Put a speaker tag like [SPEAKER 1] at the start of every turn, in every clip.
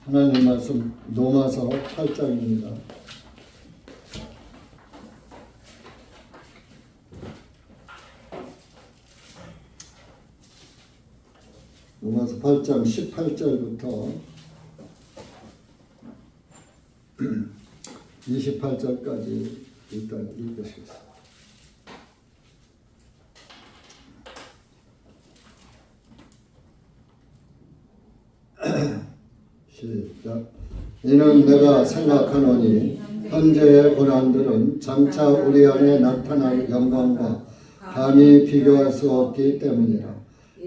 [SPEAKER 1] 하나님 말씀 로마서 8장입니다. 로마서 8장 18절부터 28절까지 일단 읽으시겠습니다. 시작. 이는 내가 생각하노니 현재의 고난들은 장차 우리 안에 나타날 영광과 감히 비교할 수 없기 때문이라.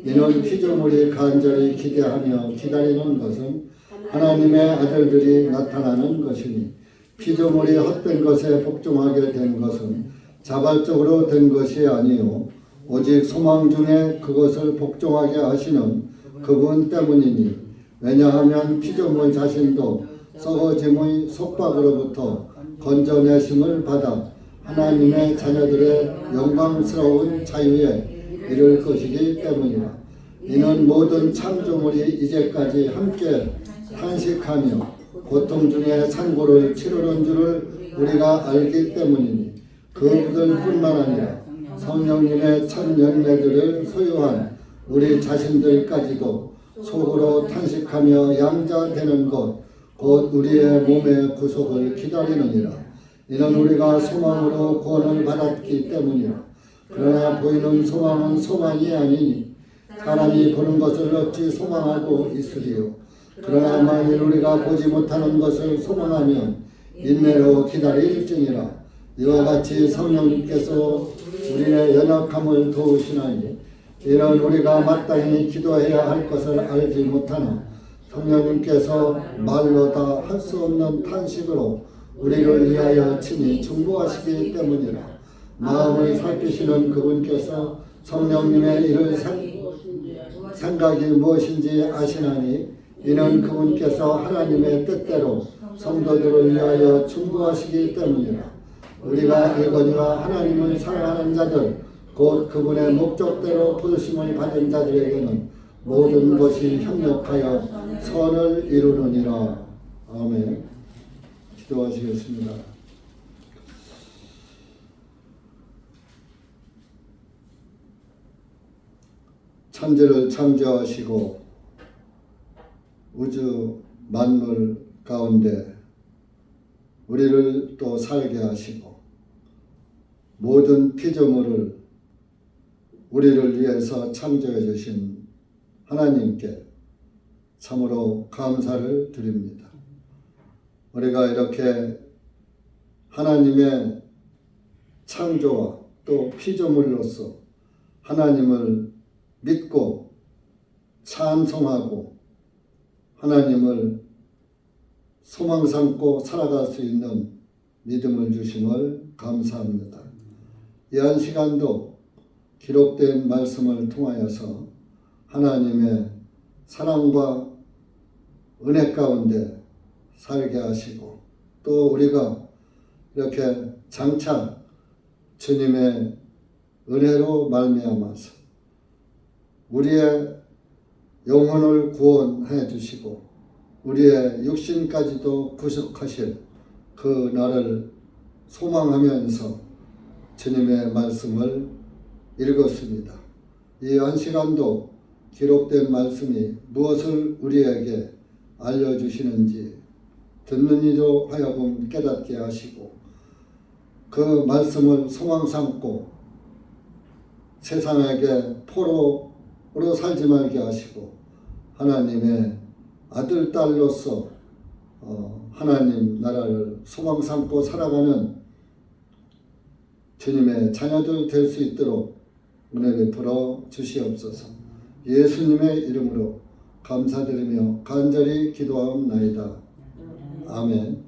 [SPEAKER 1] 이는 피조물이 간절히 기대하며 기다리는 것은 하나님의 아들들이 나타나는 것이니, 피조물이 헛된 것에 복종하게 된 것은 자발적으로 된 것이 아니요 오직 소망 중에 그것을 복종하게 하시는 그분 때문이니, 왜냐하면 피조물 자신도 썩어짐의 속박으로부터 건져내심을 받아 하나님의 자녀들의 영광스러운 자유에 이를 것이기 때문이라. 이는 모든 창조물이 이제까지 함께 탄식하며 고통 중에 산고를 치르는 줄을 우리가 알기 때문이니, 그들뿐만 아니라 성령님의 첫 열매들을 소유한 우리 자신들까지도 속으로 탄식하며 양자되는 것 곧 우리의 몸의 구속을 기다리느니라. 이는 우리가 소망으로 구원을 받았기 때문이라. 그러나 보이는 소망은 소망이 아니니 사람이 보는 것을 어찌 소망하고 있으리요. 그러나 만일 우리가 보지 못하는 것을 소망하면 인내로 기다릴지니라. 이와 같이 성령님께서 우리의 연약함을 도우시나니, 이는 우리가 마땅히 기도해야 할 것을 알지 못하나 성령님께서 말로 다 할 수 없는 탄식으로 우리를 위하여 친히 중보하시기 때문이라. 마음을 살피시는 그분께서 성령님의 일을 생각이 무엇인지 아시나니, 이는 그분께서 하나님의 뜻대로 성도들을 위하여 중보하시기 때문이라. 우리가 알거니와 하나님을 사랑하는 자들 곧 그분의 목적대로 부르심을 받은 자들에게는 모든 것이 협력하여 선을 이루느니라. 아멘. 기도하시겠습니다. 천지를 창조하시고 우주 만물 가운데 우리를 또 살게 하시고 모든 피조물을 우리를 위해서 창조해 주신 하나님께 참으로 감사를 드립니다. 우리가 이렇게 하나님의 창조와 또 피조물로서 하나님을 믿고 찬송하고 하나님을 소망 삼고 살아갈 수 있는 믿음을 주심을 감사합니다. 이 한 시간도 기록된 말씀을 통하여서 하나님의 사랑과 은혜 가운데 살게 하시고, 또 우리가 이렇게 장차 주님의 은혜로 말미암아서 우리의 영혼을 구원해 주시고 우리의 육신까지도 구속하실 그 날을 소망하면서 주님의 말씀을 읽었습니다. 이 한 시간도 기록된 말씀이 무엇을 우리에게 알려주시는지 듣는 이로 하여금 깨닫게 하시고, 그 말씀을 소망 삼고 세상에게 포로로 살지 말게 하시고 하나님의 아들, 딸로서 하나님 나라를 소망 삼고 살아가는 주님의 자녀들 될 수 있도록 은혜 베풀어 주시옵소서. 예수님의 이름으로 감사드리며 간절히 기도하옵나이다. 아멘.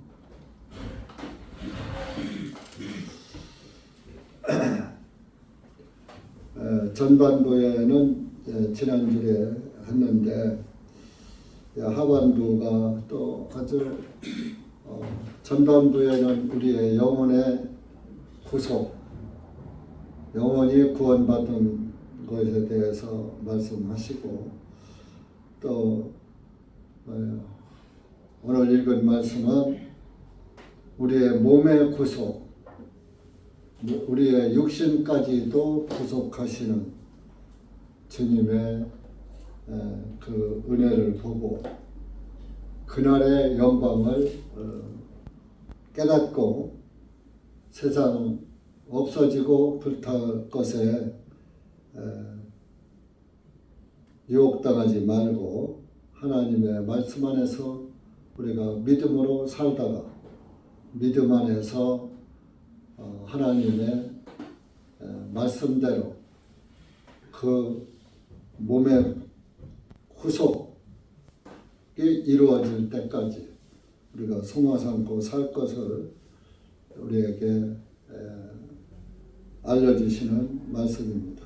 [SPEAKER 1] 전반부에는 지난주에 했는데 하반부가 또 아주 전반부에는 우리의 영혼의 구속, 영혼이 구원받은 것에 대해서 말씀하시고, 또 오늘 읽은 말씀은 우리의 몸의 구속, 우리의 육신까지도 구속하시는 주님의 그 은혜를 보고 그날의 영광을 깨닫고 세상 없어지고 불탈 것에 유혹당하지 말고 하나님의 말씀 안에서 우리가 믿음으로 살다가 믿음 안에서 하나님의 말씀대로 그 몸의 구속이 이루어질 때까지 우리가 숨어 삼고 살 것을 우리에게 알려주시는 말씀입니다.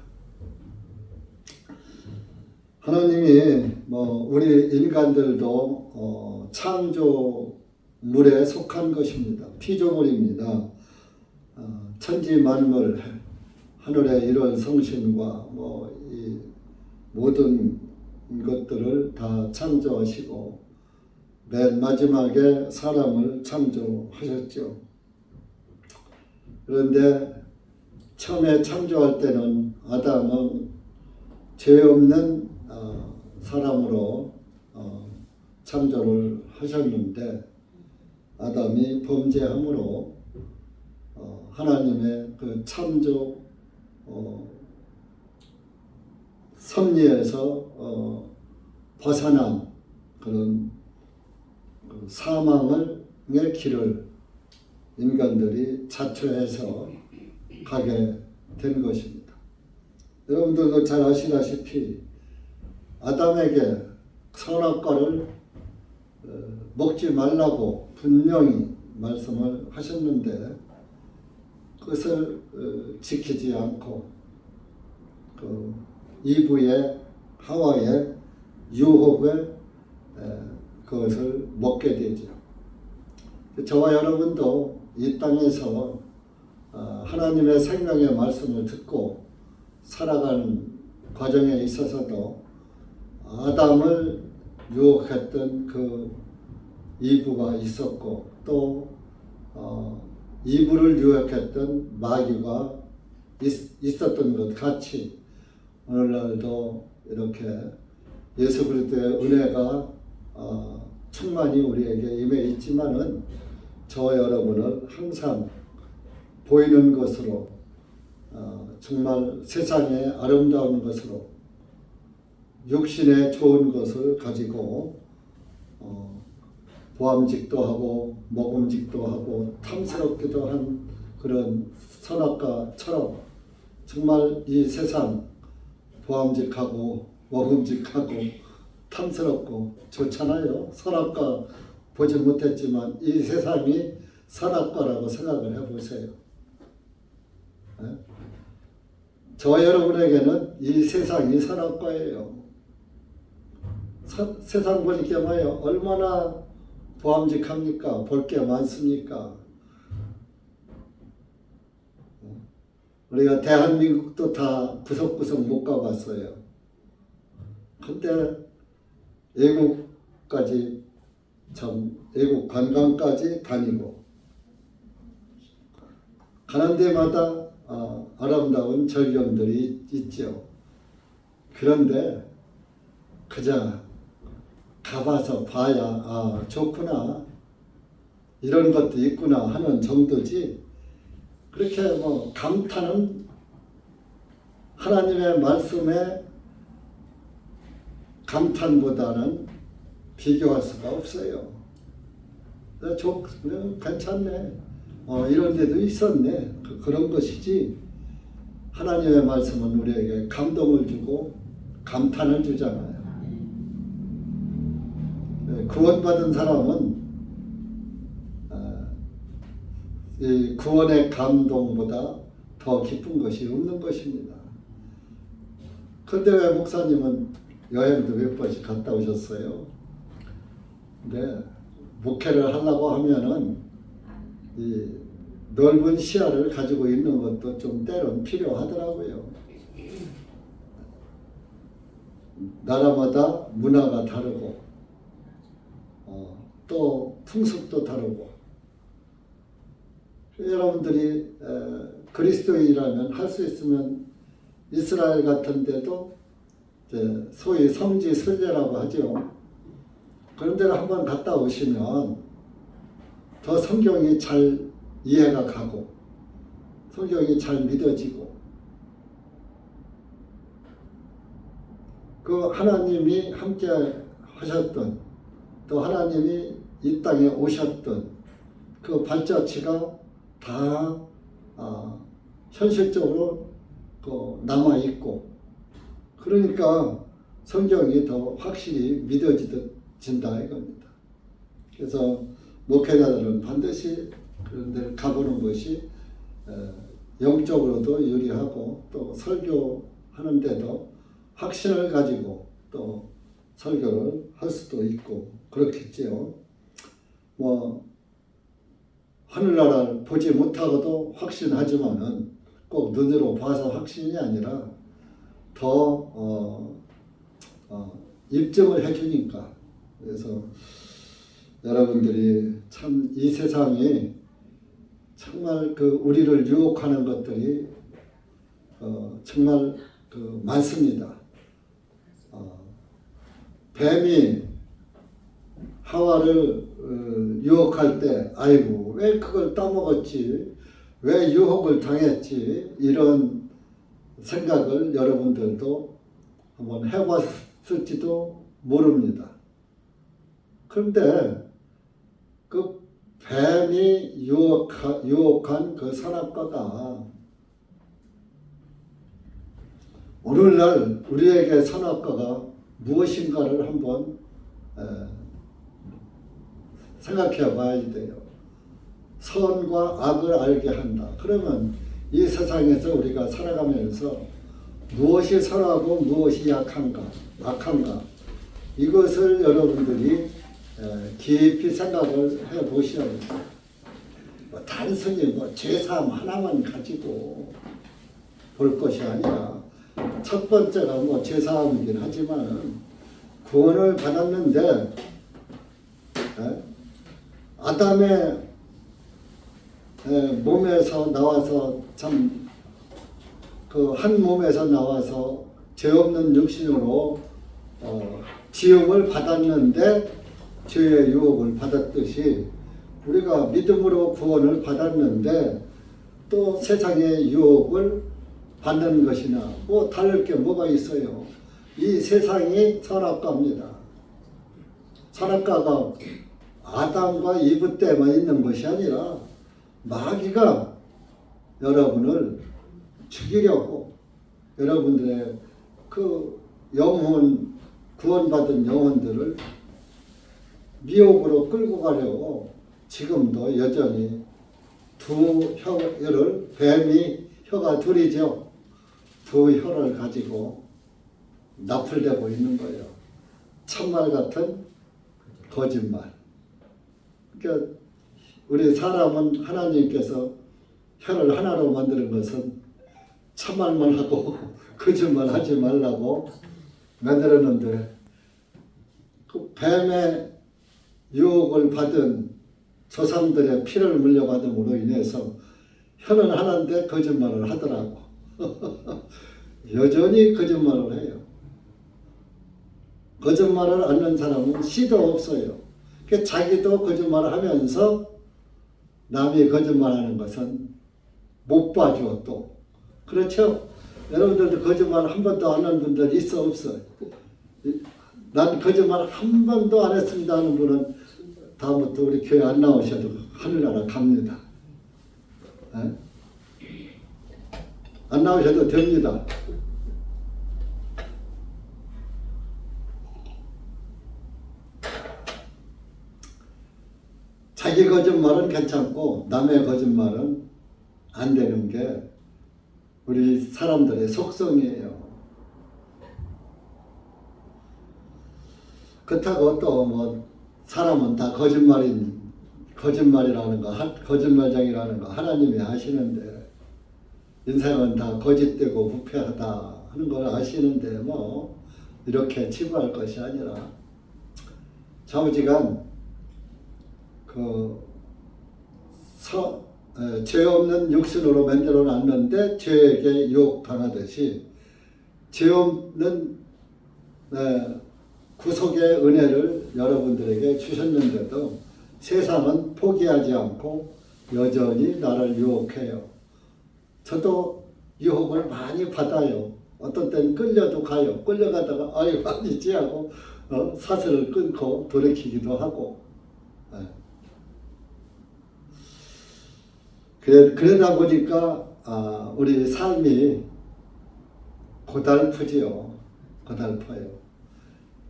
[SPEAKER 1] 하나님이 우리 인간들도 창조물에 속한 것입니다. 피조물입니다. 천지 만물, 하늘의 이런 성신과 이 모든 것들을 다 창조하시고 맨 마지막에 사람을 창조하셨죠. 그런데 처음에 창조할 때는 아담은 죄 없는 사람으로 창조를 하셨는데 아담이 범죄함으로 하나님의 그 창조 섭리에서 벗어난 그런 사망의 길을 인간들이 자초해서 가게 된 것입니다. 여러분들도 잘 아시다시피 아담에게 선악과를 먹지 말라고 분명히 말씀을 하셨는데 그것을 지키지 않고 그 이브의 하와의 유혹에 그것을 먹게 되죠. 저와 여러분도 이 땅에서 하나님의 생명의 말씀을 듣고 살아가는 과정에 있어서도 아담을 유혹했던 그 이브가 있었고 또 이브를 유혹했던 마귀가 있었던 것 같이 오늘날도 이렇게 예수 그리스도의 은혜가 충만히 우리에게 임해 있지만은 저와 여러분은 항상 보이는 것으로 정말 세상의 아름다운 것으로 육신의 좋은 것을 가지고 보암직도 하고 먹음직도 하고 탐스럽기도 한 그런 선악과처럼 정말 이 세상 보암직하고 먹음직하고 탐스럽고 좋잖아요. 선악과 보지 못했지만 이 세상이 선악과라고 생각을 해보세요. 저와 여러분에게는 이 세상이 선악과예요. 세상 보니까 뭐예요? 얼마나 보암직합니까? 볼 게 많습니까? 우리가 대한민국도 다 구석구석 못 가봤어요. 근데 외국까지 외국 관광까지 다니고 가는 데마다 아름다운 절경들이 있죠. 그런데 그저 가봐서 봐야 좋구나 이런 것도 있구나 하는 정도지 그렇게 감탄은 하나님의 말씀에 감탄보다는 비교할 수가 없어요. 괜찮네. 이런 데도 있었네. 그런 것이지 하나님의 말씀은 우리에게 감동을 주고 감탄을 주잖아요. 구원받은 사람은 이 구원의 감동보다 더 기쁜 것이 없는 것입니다. 그런데 왜 목사님은 여행도 몇 번씩 갔다 오셨어요? 근데 목회를 하려고 하면은 이 넓은 시야를 가지고 있는 것도 좀 때론 필요하더라고요. 나라마다 문화가 다르고 또 또 풍습도 다르고 여러분들이 그리스도인이라면 할 수 있으면 이스라엘 같은 데도 소위 성지 순례라고 하죠. 그런 데를 한번 갔다 오시면 더 성경이 잘 이해가 가고 성경이 잘 믿어지고 그 하나님이 함께 하셨던 또 하나님이 이 땅에 오셨던 그 발자취가 다 현실적으로 남아있고 그러니까 성경이 더 확실히 믿어진다 이겁니다. 그래서 목회자들은 반드시 그런 데를 가보는 것이 영적으로도 유리하고 또 설교하는 데도 확신을 가지고 또 설교를 할 수도 있고 그렇겠지요. 뭐 하늘나라를 보지 못하고도 확신하지만은 꼭 눈으로 봐서 확신이 아니라 더 입증을 해주니까. 그래서 여러분들이 참 이 세상이 정말 우리를 유혹하는 것들이 정말 많습니다. 뱀이 하와를 유혹할 때 아이고 왜 그걸 따먹었지, 왜 유혹을 당했지, 이런 생각을 여러분들도 한번 해봤을지도 모릅니다. 그런데 그 뱀이 유혹한 그 선악과가 오늘날 우리에게 선악과가 무엇인가를 한번 생각해 봐야 돼요. 선과 악을 알게 한다. 그러면 이 세상에서 우리가 살아가면서 무엇이 선하고 무엇이 악한가 이것을 여러분들이 깊이 생각을 해 보셔야 돼요. 단순히 죄사함 하나만 가지고 볼 것이 아니라 첫 번째가 죄사함이긴 하지만 구원을 받았는데 아담의 몸에서 나와서 참 한 몸에서 나와서 죄 없는 육신으로 지음을 받았는데 죄의 유혹을 받았듯이 우리가 믿음으로 구원을 받았는데 또 세상의 유혹을 받는 것이나 다를 게 뭐가 있어요. 이 세상이 선악과입니다. 선악과가 아담과 이브 때만 있는 것이 아니라 마귀가 여러분을 죽이려고 여러분들의 영혼, 구원받은 영혼들을 미혹으로 끌고 가려고 지금도 여전히 두 혀를, 뱀이 혀가 둘이죠. 두 혀를 가지고 나풀대고 있는 거예요. 참말 같은 거짓말. 그러니까 우리 사람은 하나님께서 혀를 하나로 만드는 것은 참말만 하고 거짓말 하지 말라고 만들었는데 그 뱀의 유혹을 받은 조상들의 피를 물려받음으로 인해서 혀는 하나인데 거짓말을 하더라고. 여전히 거짓말을 해요. 거짓말을 않는 사람은 씨도 없어요. 그러니까 자기도 거짓말을 하면서 남이 거짓말하는 것은 못 봐줘 또. 그렇죠? 여러분들도 거짓말 한 번도 안 한 분들 있어 없어? 난 거짓말 한 번도 안 했습니다 하는 분은 다음부터 우리 교회 안 나오셔도 하늘나라 갑니다. 안 나오셔도 됩니다. 자기 거짓말은 괜찮고 남의 거짓말은 안 되는 게 우리 사람들의 속성이에요. 그렇다고 또 사람은 다 거짓말이라는 거, 거짓말장이라는 거 하나님이 아시는데 인생은 다 거짓되고 부패하다 하는 걸 아시는데 이렇게 치부할 것이 아니라 좌우지간 그 죄 없는 육신으로 만들어 놨는데 죄에게 유혹당하듯이 죄 없는 구속의 은혜를 여러분들에게 주셨는데도 세상은 포기하지 않고 여전히 나를 유혹해요. 저도 유혹을 많이 받아요. 어떤 때는 끌려도 가요. 끌려가다가 아유 아니지 하고 사슬을 끊고 돌이키기도 하고. 그러다 보니까 우리 삶이 고달프지요. 고달퍼요.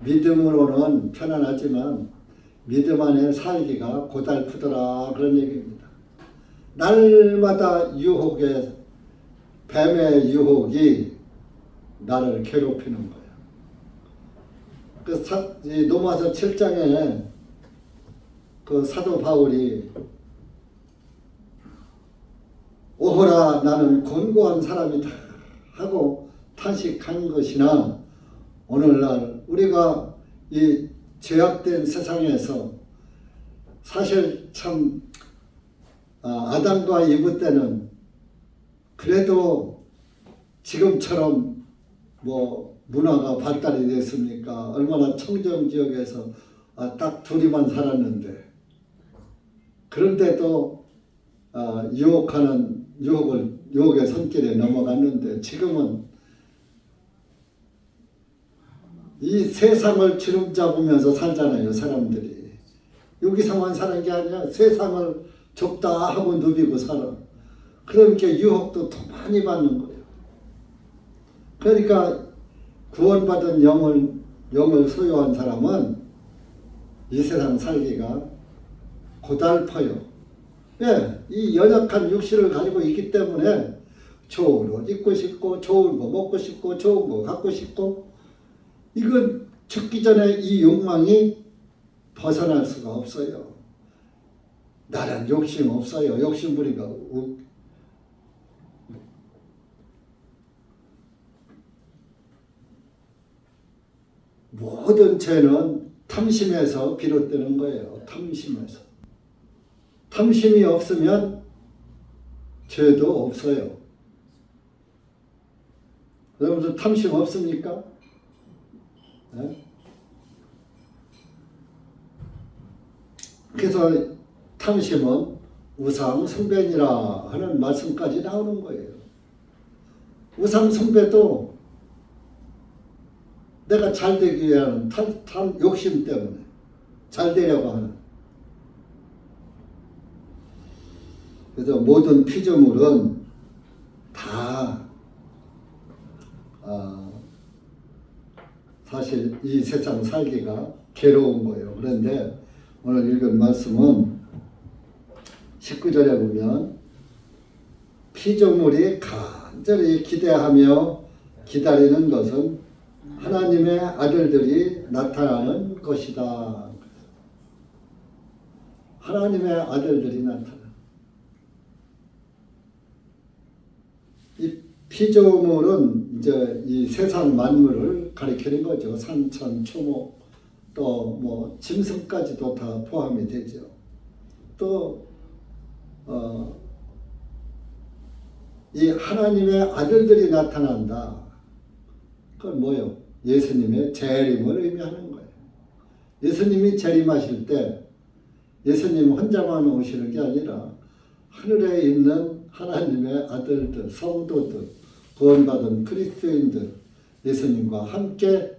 [SPEAKER 1] 믿음으로는 편안하지만 믿음 안에 살기가 고달프더라 그런 얘기입니다. 날마다 뱀의 유혹이 나를 괴롭히는 거예요. 그 로마서 7장에 그 사도 바울이 오호라 나는 곤고한 사람이다 하고 탄식한 것이나 오늘날 우리가 이 죄악된 세상에서 사실 참 아담과 이브 때는 그래도 지금처럼 뭐 문화가 발달이 됐습니까? 얼마나 청정 지역에서 딱 둘이만 살았는데 그런데도 유혹의 손길에 넘어갔는데 지금은 이 세상을 주름 잡으면서 살잖아요. 사람들이 여기서만 사는 게 아니라 세상을 좁다 하고 누비고 살아. 그러니까 유혹도 더 많이 받는 거예요. 그러니까 구원받은 영을 소유한 사람은 이 세상 살기가 고달퍼요. 왜? 이 연약한 육신을 가지고 있기 때문에 좋은 옷 입고 싶고 좋은 거 먹고 싶고 좋은 거 갖고 싶고 이건 죽기 전에 이 욕망이 벗어날 수가 없어요. 나란 욕심 없어요. 욕심부리가 모든 죄는 탐심에서 비롯되는 거예요. 탐심에서. 탐심이 없으면 죄도 없어요. 여러분들 탐심 없습니까? 네? 그래서 탐심은 우상 숭배니라 하는 말씀까지 나오는 거예요. 우상 숭배도 내가 잘 되기 위한 욕심 때문에 잘 되려고 하는. 그래서 모든 피조물은 다 사실 이 세상 살기가 괴로운 거예요. 그런데 오늘 읽은 말씀은 19절에 보면 피조물이 간절히 기대하며 기다리는 것은 하나님의 아들들이 나타나는 것이다. 하나님의 아들들이 나타나. 이 피조물은 이제 이 세상 만물을 가리키는 거죠. 산천, 초목, 또 뭐 짐승까지도 다 포함이 되죠. 또 이 하나님의 아들들이 나타난다. 그건 뭐예요? 예수님의 재림을 의미하는 거예요. 예수님이 재림하실 때 예수님 혼자만 오시는 게 아니라 하늘에 있는 하나님의 아들들, 성도들, 구원받은 그리스도인들 예수님과 함께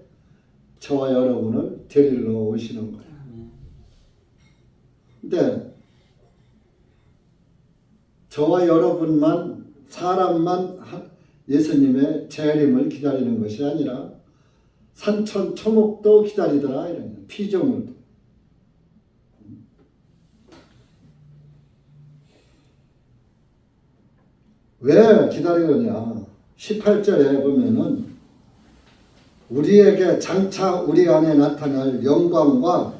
[SPEAKER 1] 저와 여러분을 데리러 오시는 거예요. 근데 저와 여러분만 사람만 예수님의 재림을 기다리는 것이 아니라 산천 초목도 기다리더라. 이런 피조물도. 왜 기다리느냐? 18절에 보면은 우리에게 장차 우리 안에 나타날 영광과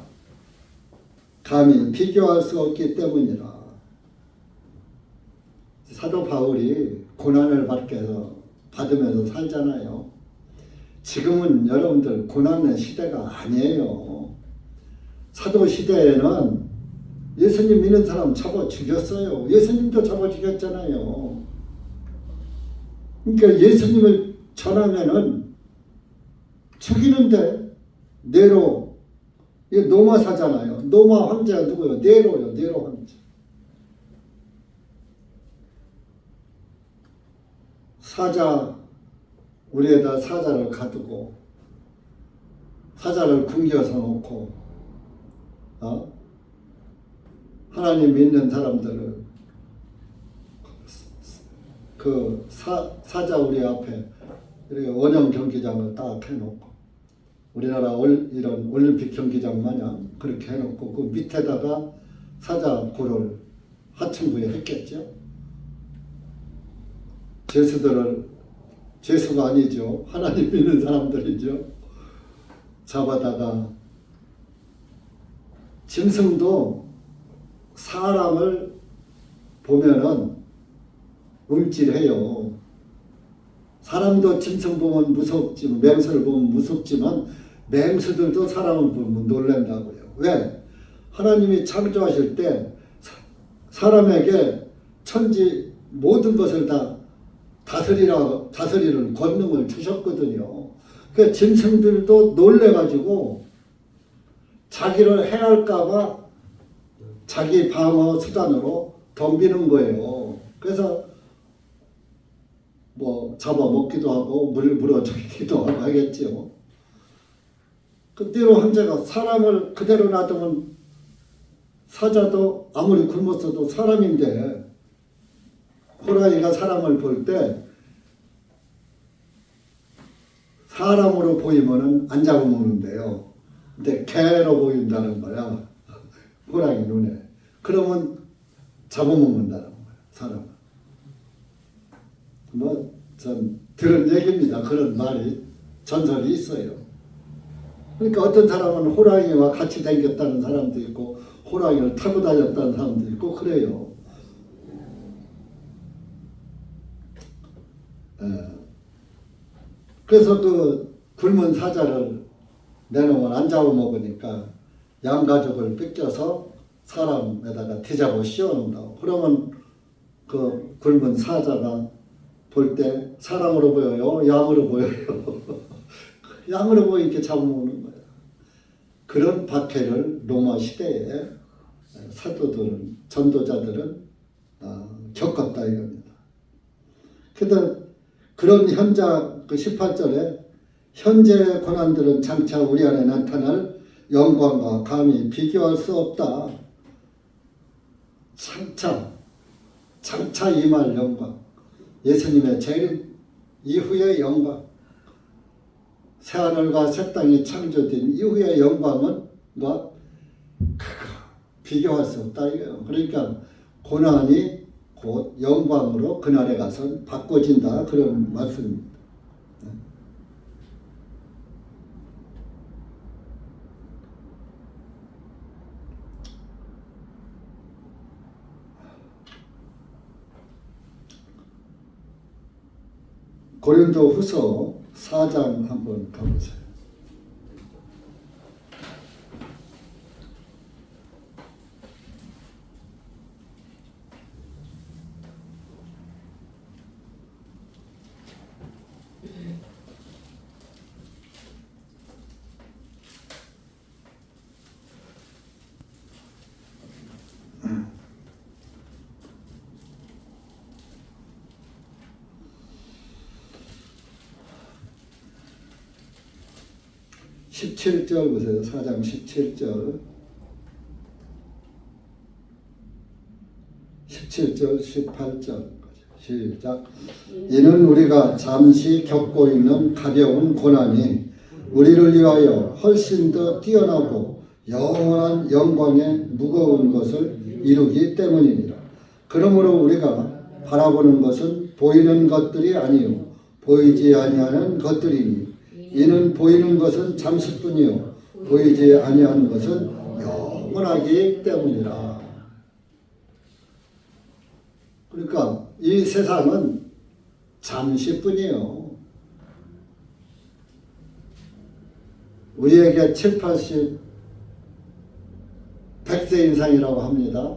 [SPEAKER 1] 감히 비교할 수 없기 때문이라. 사도 바울이 고난을 받으면서 살잖아요. 지금은 여러분들 고난의 시대가 아니에요. 사도 시대에는 예수님 믿는 사람 잡아 죽였어요. 예수님도 잡아 죽였잖아요. 그러니까 예수님을 전하면은 죽이는데 네로, 이게 노마사잖아요. 노마 황제가 누구예요? 네로요. 네로 황제. 사자, 우리에다 사자를 가두고 사자를 굶겨서 놓고 하나님 믿는 사람들을 그 사자 우리 앞에 이렇게 원형 경기장을 딱 해놓고 우리나라 이런 올림픽 경기장 마냥 그렇게 해놓고 그 밑에다가 사자 굴을 하층부에 했겠죠. 죄수가 아니죠. 하나님 믿는 사람들이죠. 잡아다가 짐승도 사람을 보면은 움찔해요. 사람도 짐승 보면 무섭지만, 맹수를 보면 무섭지만 맹수들도 사람을 보면 놀란다고요. 왜? 하나님이 창조하실 때 사람에게 천지 모든 것을 다 다스리는 권능을 주셨거든요. 그 짐승들도 놀래가지고 자기를 해할까봐 자기 방어 수단으로 덤비는 거예요. 그래서 뭐 잡아먹기도 하고 물어 죽이기도 하고 하겠죠. 그대로 황제가 사람을 그대로 놔두면 사자도 아무리 굶었어도 사람인데 호랑이가 사람을 볼 때 사람으로 보이면은 안 잡아먹는데요. 근데 개로 보인다는 거야. 호랑이 눈에. 그러면 잡아먹는다는 거야. 사람을. 전 들은 얘기입니다. 그런 말이 전설이 있어요. 그러니까 어떤 사람은 호랑이와 같이 다녔다는 사람도 있고 호랑이를 타고 다녔다는 사람도 있고 그래요. 그래서 그 굶은 사자를 내놓으면 안 잡아먹으니까 양가죽을 뺏겨서 사람에다가 뒤잡아 씌워놓는다고. 그러면 그 굶은 사자가 볼 때 사람으로 보여요? 양으로 보여요? 양으로 보이게 잡아먹는 거예요. 그런 박해를 로마 시대에 사도들은, 전도자들은 겪었다 이겁니다. 그래서 그런 그 18절에 현재의 고난들은 장차 우리 안에 나타날 영광과 감히 비교할 수 없다. 장차 임할 영광. 예수님의 재림 이후의 영광. 새하늘과 새 땅이 창조된 이후의 영광은 비교할 수 없다 이거예요. 그러니까 고난이 곧 영광으로 그날에 가서 바꿔진다 그런 말씀입니다. 고린도후서 4장 한번 가보세요. (17절) 보세요. 4장 17절 18절 시작. 이는 우리가 잠시 겪고 있는 가벼운 고난이 우리를 위하여 훨씬 더 뛰어나고 영원한 영광의 무거운 것을 이루기 때문이니라. 그러므로 우리가 바라보는 것은 보이는 것들이 아니요 보이지 아니하는 것들이니 이는 보이는 것은 잠시뿐이요 보이지 아니하는 것은 영원하기 때문이라. 그러니까 이 세상은 잠시뿐이요. 우리에게 7, 80, 100 100세 이상이라고 합니다.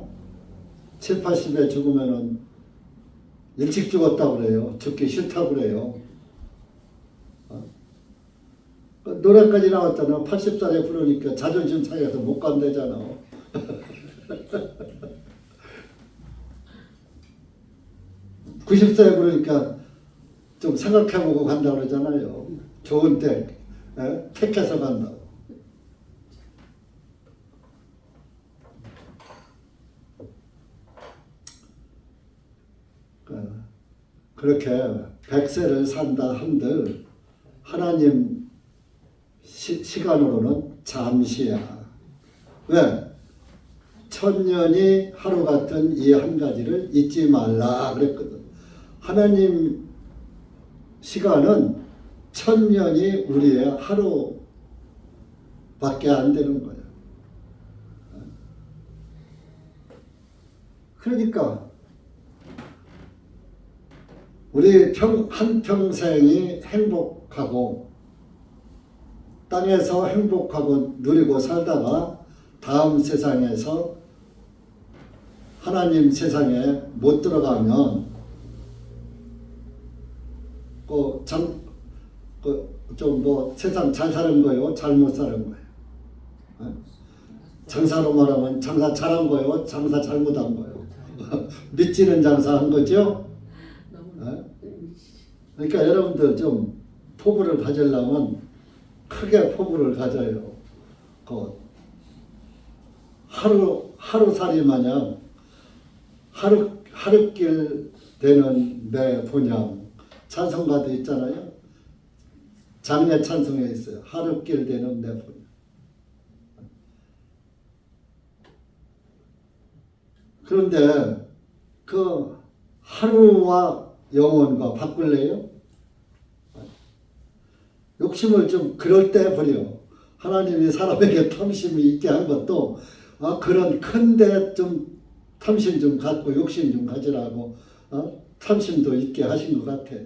[SPEAKER 1] 7, 80에 죽으면은 일찍 죽었다고 그래요. 죽기 싫다고 그래요. 노래까지 나왔잖아. 80살에 부르니까 자존심 상해서 못 간대잖아. 90세에 부르니까 좀 생각해보고 간다고 그러잖아요. 좋은 때 택해서 간다. 그렇게 100세를 산다 한들 하나님 시간으로는 잠시야. 왜? 천년이 하루 같은 이 한 가지를 잊지 말라 그랬거든. 하나님 시간은 천년이 우리의 하루밖에 안 되는 거야. 그러니까 우리 한평생이 행복하고 땅에서 행복하고 누리고 살다가 다음 세상에서 하나님 세상에 못 들어가면 좀 뭐 세상 잘 사는 거요, 잘못 사는 거예요. 장사로 말하면 장사 잘한 거요, 장사 잘못한 거요. 믿지는 장사한 거죠. 그러니까 여러분들 좀 포부를 가지려면 크게 포부를 가져요. 하루살이 마냥 하루길 되는 내 본향 찬송가도 있잖아요. 장례 찬송에 있어요. 하루길 되는 내 본향. 그런데 그 하루와 영혼과 바꿀래요? 욕심을 좀 그럴 때 버려. 하나님이 사람에게 탐심이 있게 한 것도 그런 큰데 좀 탐심 좀 갖고 욕심 좀 가지라고 탐심도 있게 하신 것 같아.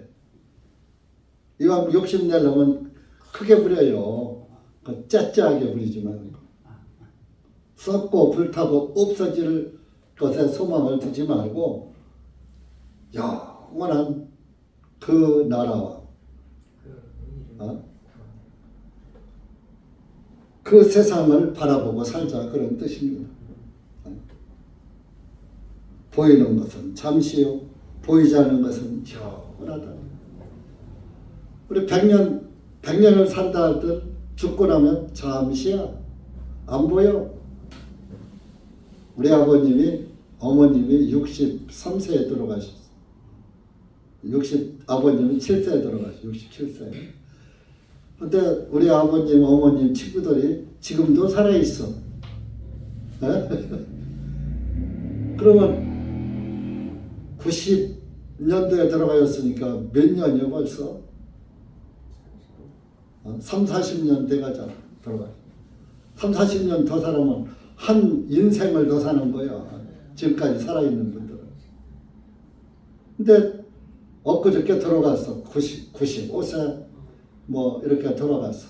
[SPEAKER 1] 이왕 욕심 내려면 크게 부려요. 째째하게 부리지 말고. 썩고 불타고 없어질 것에 소망을 두지 말고 영원한 그 나라와 그 세상을 바라보고 살자 그런 뜻입니다. 보이는 것은 잠시요 보이지 않는 것은 영원하다. 우리 100년을 산다 하든 죽고 나면 잠시야. 안 보여. 우리 어머님이 63세에 돌아가셨어. 아버님은 7세에 돌아가셨어. 67세. 근데 우리 아버님, 어머님 친구들이 지금도 살아있어. 그러면 90년도에 들어가셨으니까 몇 년이요 벌써? 3, 40년 돼가잖아. 들어가. 3, 40년 더 살아면 한 인생을 더 사는 거야. 지금까지 살아있는 분들은. 근데 엊그저께 들어갔어. 95세 뭐 이렇게 돌아갔어.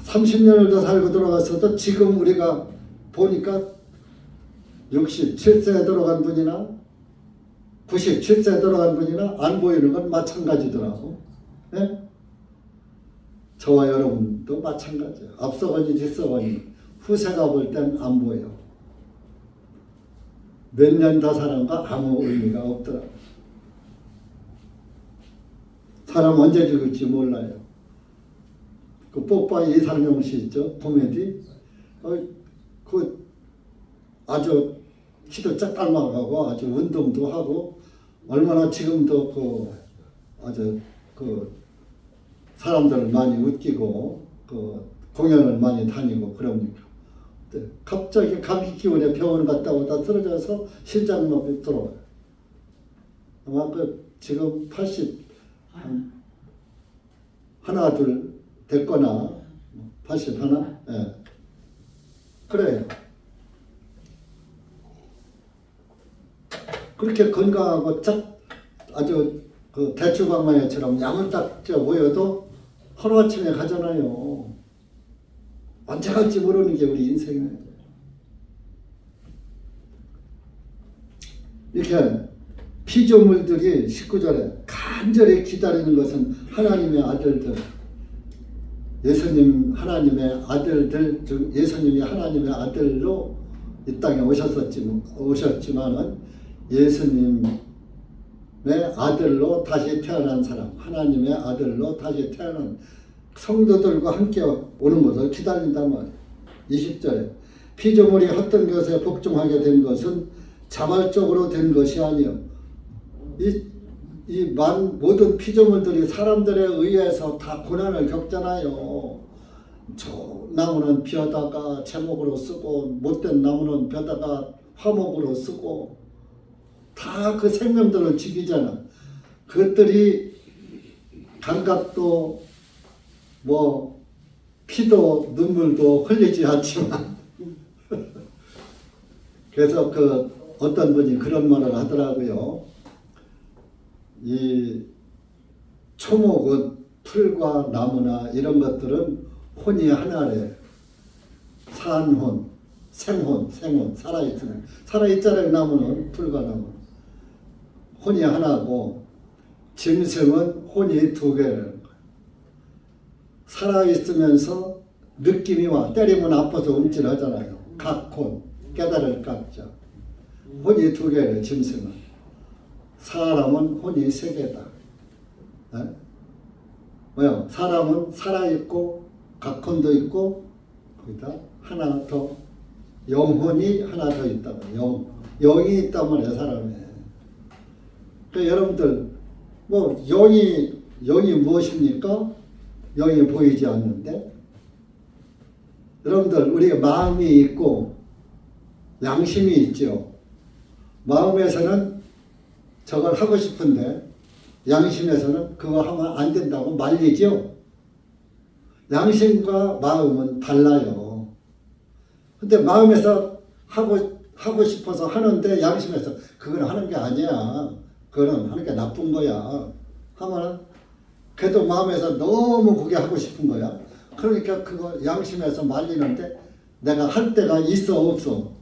[SPEAKER 1] 30년을 더 살고 돌아갔어도 지금 우리가 보니까 67세에 돌아간 분이나 97세에 돌아간 분이나 안 보이는 건 마찬가지더라고. 네? 저와 여러분도 마찬가지예요. 앞서거니 뒤서거니 후세가 볼 땐 안 보여. 몇 년 더 사는 거 아무 의미가 없더라고. 사람 언제 죽을지 몰라요. 그 뽀빠이 이상용 씨 있죠? 코미디. 그 아주 키도 짝 닮아가고 아주 운동도 하고 얼마나 지금도 아주 사람들을 많이 웃기고 공연을 많이 다니고 그럽니까. 갑자기 감기 기운에 병원 갔다 오다 쓰러져서 심장마비 들어와요. 아마 지금 80 하나 둘 됐거나 81? 예. 그래요. 그렇게 건강하고 아주 대추광마애처럼 야물딱 모여도 하루아침에 가잖아요. 언제 갈지 모르는 게 우리 인생이에요. 이렇게 피조물들이 19절에 간절히 기다리는 것은 하나님의 아들들, 예수님 하나님의 아들들 중 예수님이 하나님의 아들로 이 땅에 오셨지만은 예수님의 아들로 다시 태어난 사람, 하나님의 아들로 다시 태어난 성도들과 함께 오는 것을 기다린단 말이에요. 20절에 피조물이 헛된 것에 복종하게 된 것은 자발적으로 된 것이 아니요. 모든 피조물들이 사람들에 의해서 다 고난을 겪잖아요. 좋은 나무는 벼다가 제목으로 쓰고 못된 나무는 벼다가 화목으로 쓰고 다 그 생명들을 죽이잖아. 그것들이 감각도 뭐 피도 눈물도 흘리지 않지만 그래서 그 어떤 분이 그런 말을 하더라고요. 이 초목은 풀과 나무나 이런 것들은 혼이 하나래. 산혼, 생혼, 살아있잖아요. 나무는 풀과 나무. 혼이 하나고 짐승은 혼이 두 개라는 거예요. 살아있으면서 느낌이 와. 때리면 아파서 움찔하잖아요. 각혼, 깨달을 깍자. 혼이 두 개래요. 짐승은. 사람은 혼이 세 개다. 왜요? 사람은 살아있고 각혼도 있고 거기다 하나 더 영혼이 하나 더 있다고. 영이 있단 말이에요. 사람에. 그러니까 여러분들 뭐 영이 무엇입니까? 영이 보이지 않는데 여러분들 우리가 마음이 있고 양심이 있죠. 마음에서는 저걸 하고 싶은데 양심에서는 그거 하면 안 된다고 말리죠. 양심과 마음은 달라요. 근데 마음에서 하고 싶어서 하는데 양심에서 그건 하는 게 아니야. 그거는 하는 게 나쁜 거야. 하면 그래도 마음에서 너무 그게 하고 싶은 거야. 그러니까 그거 양심에서 말리는데 내가 할 때가 있어 없어?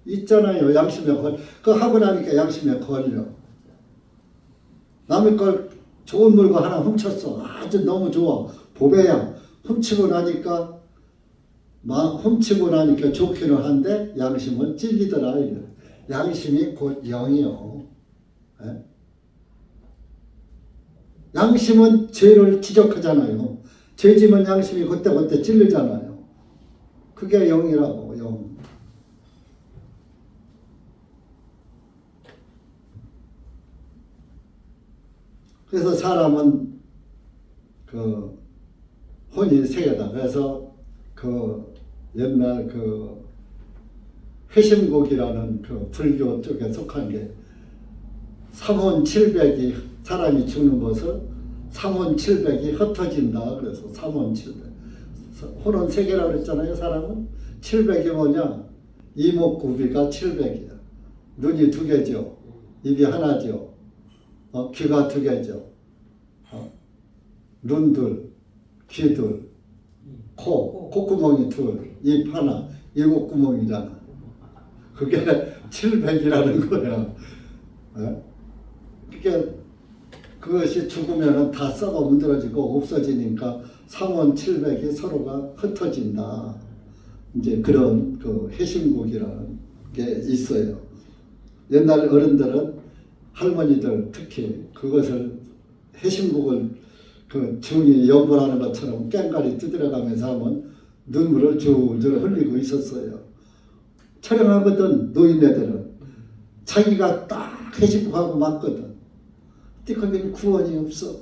[SPEAKER 1] 있잖아요. 양심에 그거 하고 나니까 양심에 걸려. 남의 걸 좋은 물건 하나 훔쳤어. 아주 너무 좋아. 보배야. 훔치고 나니까 좋기는 한데 양심은 찔리더라. 양심이 곧 영이요. 예? 양심은 죄를 지적하잖아요. 죄지면 양심이 그때그때 찔리잖아요. 그게 영이라고. 영. 그래서 사람은 그 혼이 세 개다. 그래서 그 옛날 그 회심곡이라는 그 불교 쪽에 속한 게 삼혼 700이 사람이 죽는 것을 삼혼 700이 흩어진다. 그래서 삼혼 700. 혼은 세 개라고 그랬잖아요. 사람은 700이 뭐냐? 이목구비가 700이야. 눈이 두 개죠. 입이 하나죠. 귀가 두 개죠. 눈 둘, 귀 둘, 콧구멍이 둘, 입 하나, 일곱 구멍이잖아. 그게 700이라는 거야. 그게 그것이 죽으면 다 썩어 문드러지고 없어지니까 삼원 700이 서로가 흩어진다. 이제 그런 그 해심곡이라는 게 있어요. 옛날 어른들은 할머니들 특히 그것을 해심곡을 그 중이 연보라는 것처럼 깽가리 두드려가면서 하면 눈물을 줄줄 흘리고 있었어요. 촬영하거든. 노인네들은 자기가 딱 해심곡하고 맞거든. 근데 거기는 구원이 없어.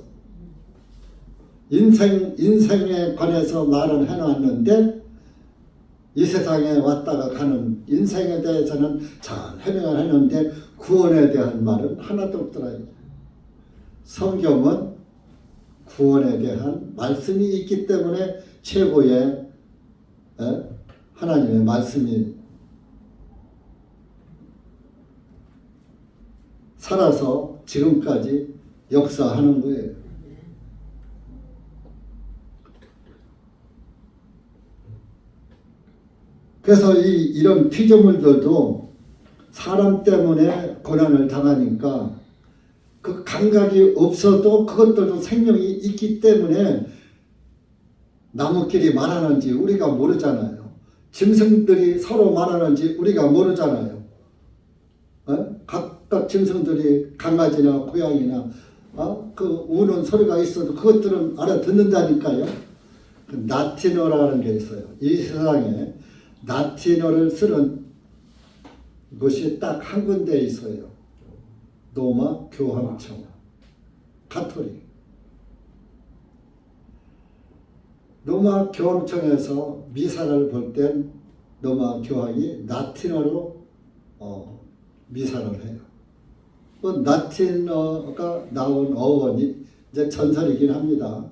[SPEAKER 1] 인생에 관해서 말은 해놨는데 이 세상에 왔다가 가는 인생에 대해서는 잘 해명을 했는데 구원에 대한 말은 하나도 없더라. 성경은 구원에 대한 말씀이 있기 때문에 최고의 하나님의 말씀이 살아서 지금까지 역사하는 거예요. 그래서 이런 피조물들도 사람 때문에 고난을 당하니까 그 감각이 없어도 그것들도 생명이 있기 때문에 나무끼리 말하는지 우리가 모르잖아요. 짐승들이 서로 말하는지 우리가 모르잖아요. 각각 짐승들이 강아지나 고양이나 그 우는 소리가 있어도 그것들은 알아듣는다니까요. 그 라틴어라는 게 있어요. 이 세상에 라틴어를 쓰는 것이 딱 한 군데 있어요. 로마 교황청, 가톨릭. 로마 교황청에서 미사를 볼 땐 로마 교황이 라틴어로 미사를 해요. 그 라틴어가 나온 어원이 이제 전설이긴 합니다.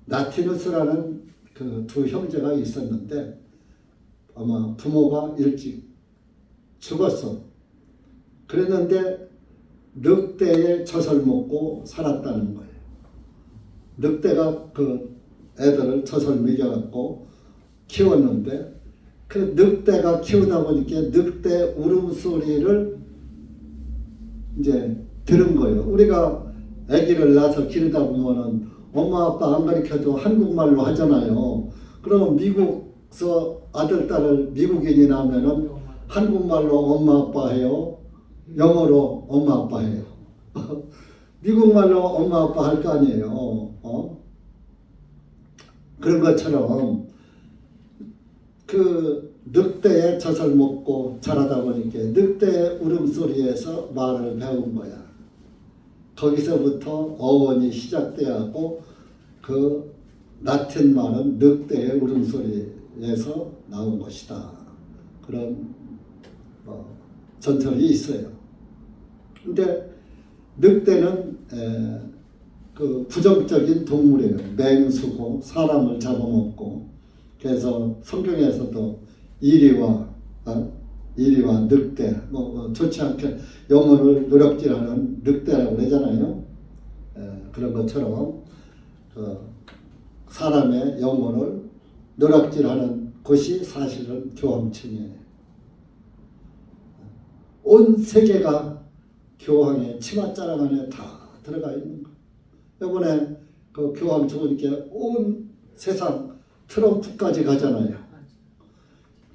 [SPEAKER 1] 라티누스라는 그 두 형제가 있었는데 아마 부모가 일찍 죽었어. 그랬는데 늑대의 젖을 먹고 살았다는 거예요. 늑대가 그 애들을 젖을 먹여갖고 키웠는데 그 늑대가 키우다 보니까 늑대 울음소리를 이제 들은 거예요. 우리가 아기를 낳아서 기르다 보면은 엄마 아빠 안 가르쳐도 한국말로 하잖아요. 그러면 미국서 아들 딸을 미국인이 나면은 한국말로 엄마 아빠 해요. 영어로 엄마 아빠 해요. 미국말로 엄마 아빠 할 거 아니에요. 그런 것처럼 그 늑대의 젖을 먹고 자라다 보니까 늑대의 울음소리에서 말을 배운 거야. 거기서부터 어원이 시작돼갖고 그 라틴 말은 늑대의 울음소리에서 나온 것이다. 그런 전설이 있어요. 근데 늑대는 그 부정적인 동물이에요. 맹수고 사람을 잡아먹고. 그래서 성경에서도 이리와 늑대 좋지 않게 영혼을 노력질하는 늑대라고 그러잖아요. 그런 것처럼 사람의 영혼을 노력질하는 곳이 사실은 교황청이에요. 온 세계가 교황의 치맛자락 안에 다 들어가 있는 거예요. 이번에 그 교황 죽으니까 온 세상 트럼프까지 가잖아요.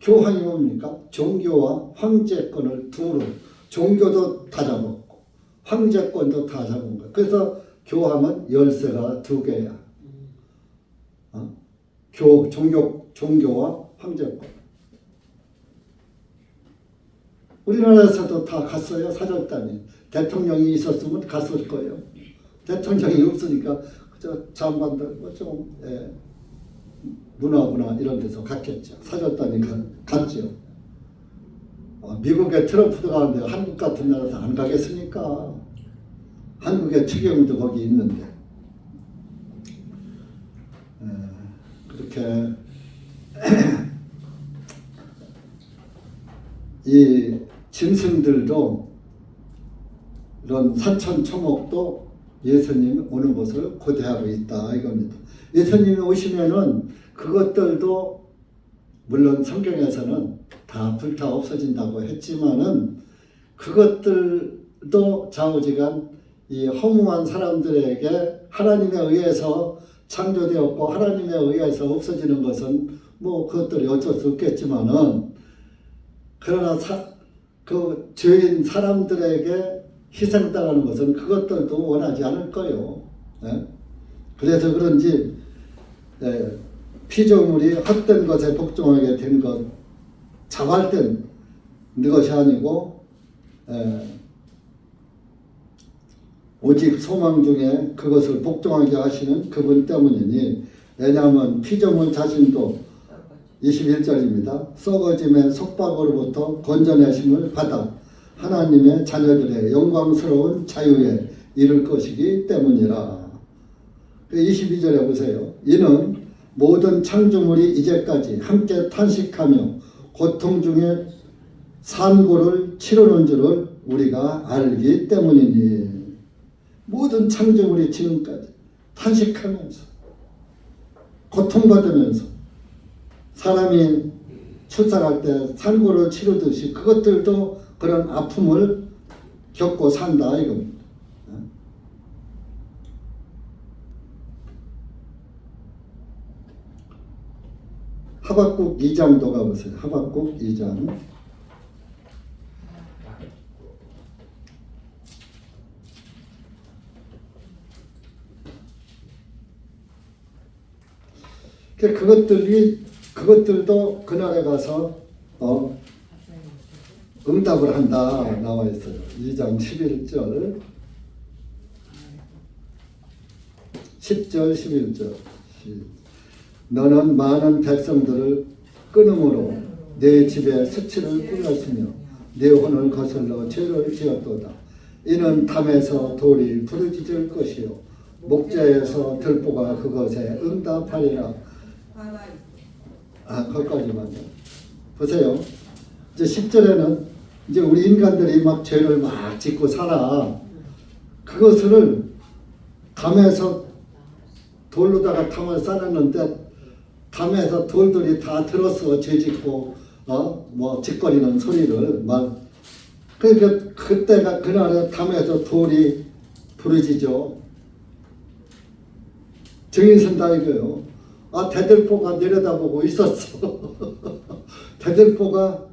[SPEAKER 1] 교황이 뭡니까? 종교와 황제권을 두루, 종교도 다 잡았고 황제권도 다 잡은 거예요. 그래서 교황은 열쇠가 두 개야. 종교와 황제권. 우리나라에서도 다 갔어요. 사절단이. 대통령이 있었으면 갔을 거예요. 대통령이 없으니까 그저 장관들 좀 문화구나 이런 데서 갔겠죠. 사절단이 갔죠. 미국에 트럼프도 가는데 한국 같은 나라에서 안 가겠습니까? 한국의 추경도 거기 있는데. 그렇게 이 짐승들도 이런 산천초목도 예수님이 오는 것을 고대하고 있다 이겁니다. 예수님이 오시면은 그것들도 물론 성경에서는 다 불타 없어진다고 했지만은 그것들도 좌우지간 이 허무한 사람들에게 하나님에 의해서 창조되었고 하나님에 의해서 없어지는 것은 뭐 그것들이 어쩔 수 없겠지만은 그러나 그 죄인 사람들에게 희생당하는 것은 그것들도 원하지 않을 거예요. 그래서 그런지 피조물이 헛된 것에 복종하게 된 것, 자발된 것이 아니고 오직 소망 중에 그것을 복종하게 하시는 그분 때문이니, 왜냐하면 피조물 자신도 21절입니다. 썩어짐의 속박으로부터 건져내심을 받아 하나님의 자녀들의 영광스러운 자유에 이를 것이기 때문이라. 22절에 보세요. 이는 모든 창조물이 이제까지 함께 탄식하며 고통 중에 산고를 치르는 줄을 우리가 알기 때문이니. 모든 창조물이 지금까지 탄식하면서 고통받으면서 사람이 출산할 때 산고를 치르듯이 그것들도 그런 아픔을 겪고 산다 이겁니다. 하박국 2장도 가보세요. 하박국 2장. 그것들도 그날에 가서 응답을 한다 나와 있어요. 2장 11절, 10절, 11절. 너는 많은 백성들을 끊음으로 내 집에 수치를 뿌렸으며 내 혼을 거슬러 죄를 지었도다. 이는 담에서 돌이 부르짖을 것이요 목자에서 들보가 그것에 응답하리라. 거기까지만요. 보세요. 이제 10절에는 이제 우리 인간들이 막 죄를 막 짓고 살아. 그것을 담에서 돌로다가 담을 쌓았는데 담에서 돌들이 다 들었어. 죄 짓고 뭐 짓거리는 소리를 막. 그러니까 그때가 그날에 담에서 돌이 부르짖죠. 증인 선다 이거요. 대들보가 내려다보고 있었어. 대들보가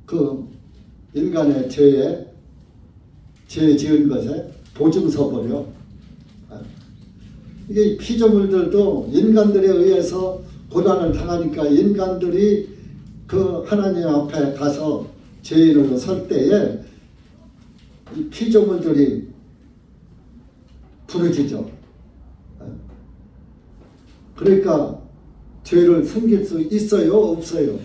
[SPEAKER 1] 그 인간의 죄 지은 것에 보증서버려. 이게 피조물들도 인간들에 의해서 고난을 당하니까 인간들이 그 하나님 앞에 가서 죄인으로 설 때에 이 피조물들이 부르짖죠. 그러니까 죄를 숨길 수 있어요? 없어요?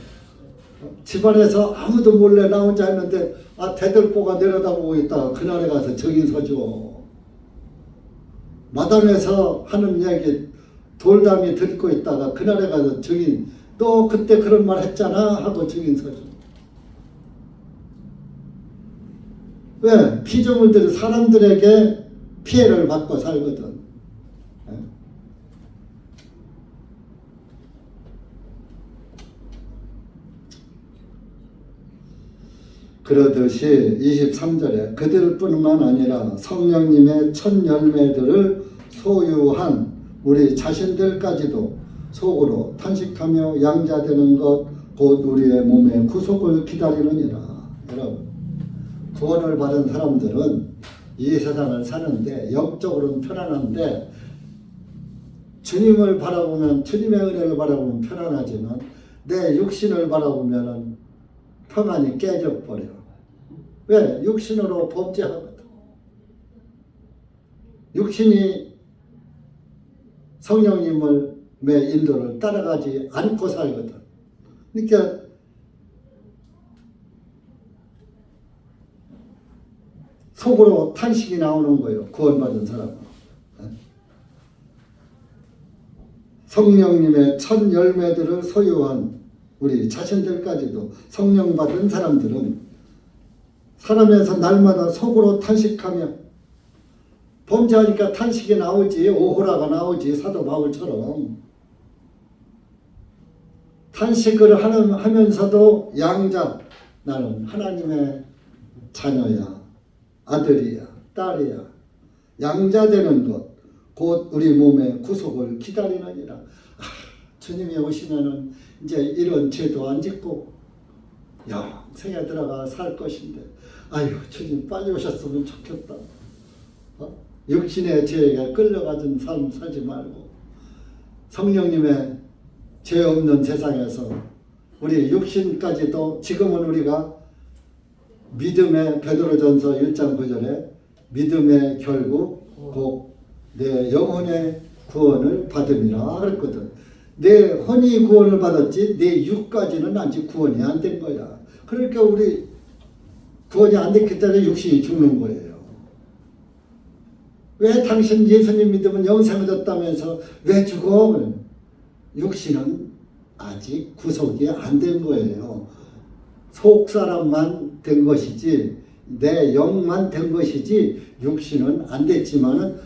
[SPEAKER 1] 집안에서 아무도 몰래 나 혼자 했는데 대들보가 내려다보고 있다가 그날에 가서 증인 서죠. 마당에서 하는 이야기 돌담이 듣고 있다가 그날에 가서 증인 또 그때 그런 말 했잖아 하고 증인 서죠. 왜? 피조물들이 사람들에게 피해를 받고 살거든. 그러듯이 23절에 그들뿐만 아니라 성령님의 첫 열매들을 소유한 우리 자신들까지도 속으로 탄식하며 양자되는 것 곧 우리의 몸의 구속을 기다리느니라. 여러분, 구원을 받은 사람들은 이 세상을 사는데 영적으로는 편안한데 주님을 바라보면 주님의 은혜를 바라보면 편안하지만 내 육신을 바라보면 평안이 깨져버려. 왜? 육신으로 범죄하거든. 육신이 성령님의 인도를 따라가지 않고 살거든. 그러니까 속으로 탄식이 나오는 거예요. 구원받은 사람은. 성령님의 첫 열매들을 소유한 우리 자신들까지도 성령 받은 사람들은 살아면서 날마다 속으로 탄식하며 범죄하니까 탄식이 나오지. 오호라가 나오지. 사도 바울처럼 탄식을 하면서도 양자, 나는 하나님의 자녀야, 아들이야, 딸이야. 양자되는 것, 곧 우리 몸의 구속을 기다리느니라. 주님이 오시면은 이제 이런 죄도 안 짓고 영생에 들어가 살 것인데, 아유 주님 빨리 오셨으면 좋겠다. 육신의 죄에 끌려가진 삶 살지 말고 성령님의 죄 없는 세상에서 우리 육신까지도 지금은 우리가 믿음의 베드로전서 1장 9절에 믿음의 결국 곧 내 영혼의 구원을 받음이라 그랬거든. 내 혼이 구원을 받았지 내 육까지는 아직 구원이 안 된 거야. 그러니까 우리 구원이 안 됐기 때문에 육신이 죽는 거예요. 왜 당신 예수님 믿으면 영생 얻었다면서 왜 죽어? 육신은 아직 구속이 안 된 거예요. 속 사람만 된 것이지 내 영만 된 것이지 육신은 안 됐지만은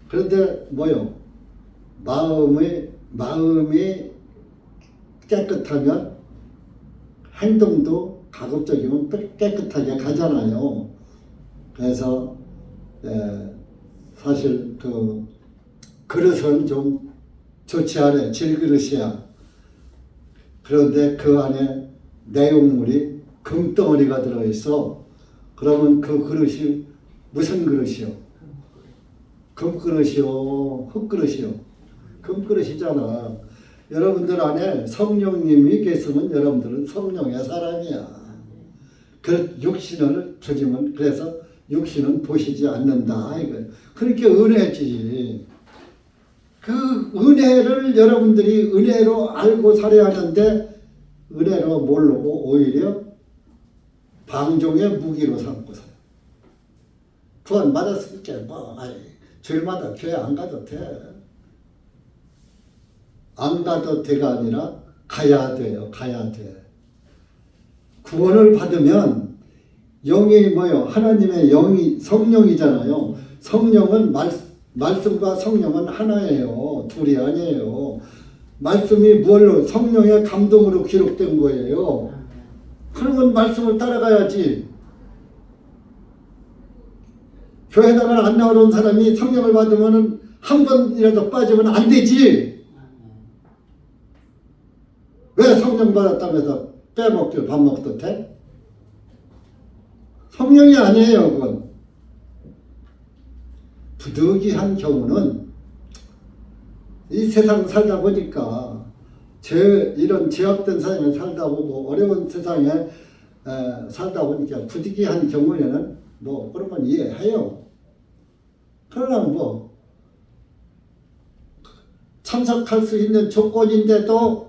[SPEAKER 1] 그런데 뭐요? 마음이 깨끗하면 행동도 가급적이면 깨끗하게 가잖아요. 그래서 사실 그 그릇은 좀 좋지 않아요. 질그릇이야. 그런데 그 안에 내용물이 금덩어리가 들어있어. 그러면 그 그릇이 무슨 그릇이요? 금그릇이요? 흙그릇이요? 금그릇이잖아. 여러분들 안에 성령님이 계시면 여러분들은 성령의 사람이야. 그 육신을 주지면 그래서 육신은 보시지 않는다. 이거 그렇게 은혜지. 그 은혜를 여러분들이 은혜로 알고 살아야 하는데 은혜로 모르고 오히려 방종의 무기로 삼고 살아요. 구원 받았으니까 뭐 주일마다 교회 안 가도 돼. 안 가도 돼가 아니라 가야 돼요. 가야 돼. 구원을 받으면 영이 뭐요? 하나님의 영이 성령이잖아요. 성령은 말씀과 성령은 하나예요. 둘이 아니에요. 말씀이 뭘로? 성령의 감동으로 기록된 거예요. 그러면 말씀을 따라가야지. 교회당을 안 나오는 사람이 성령을 받으면 한 번이라도 빠지면 안 되지. 왜 성령 받았다면서 빼먹길 밥 먹듯 해? 성령이 아니에요, 그건. 부득이한 경우는 이 세상 살다 보니까 이런 제약된 세상에 살다 보고 어려운 세상에 살다 보니까 부득이한 경우에는 뭐 그러면 이해해요. 그러나 뭐 참석할 수 있는 조건인데도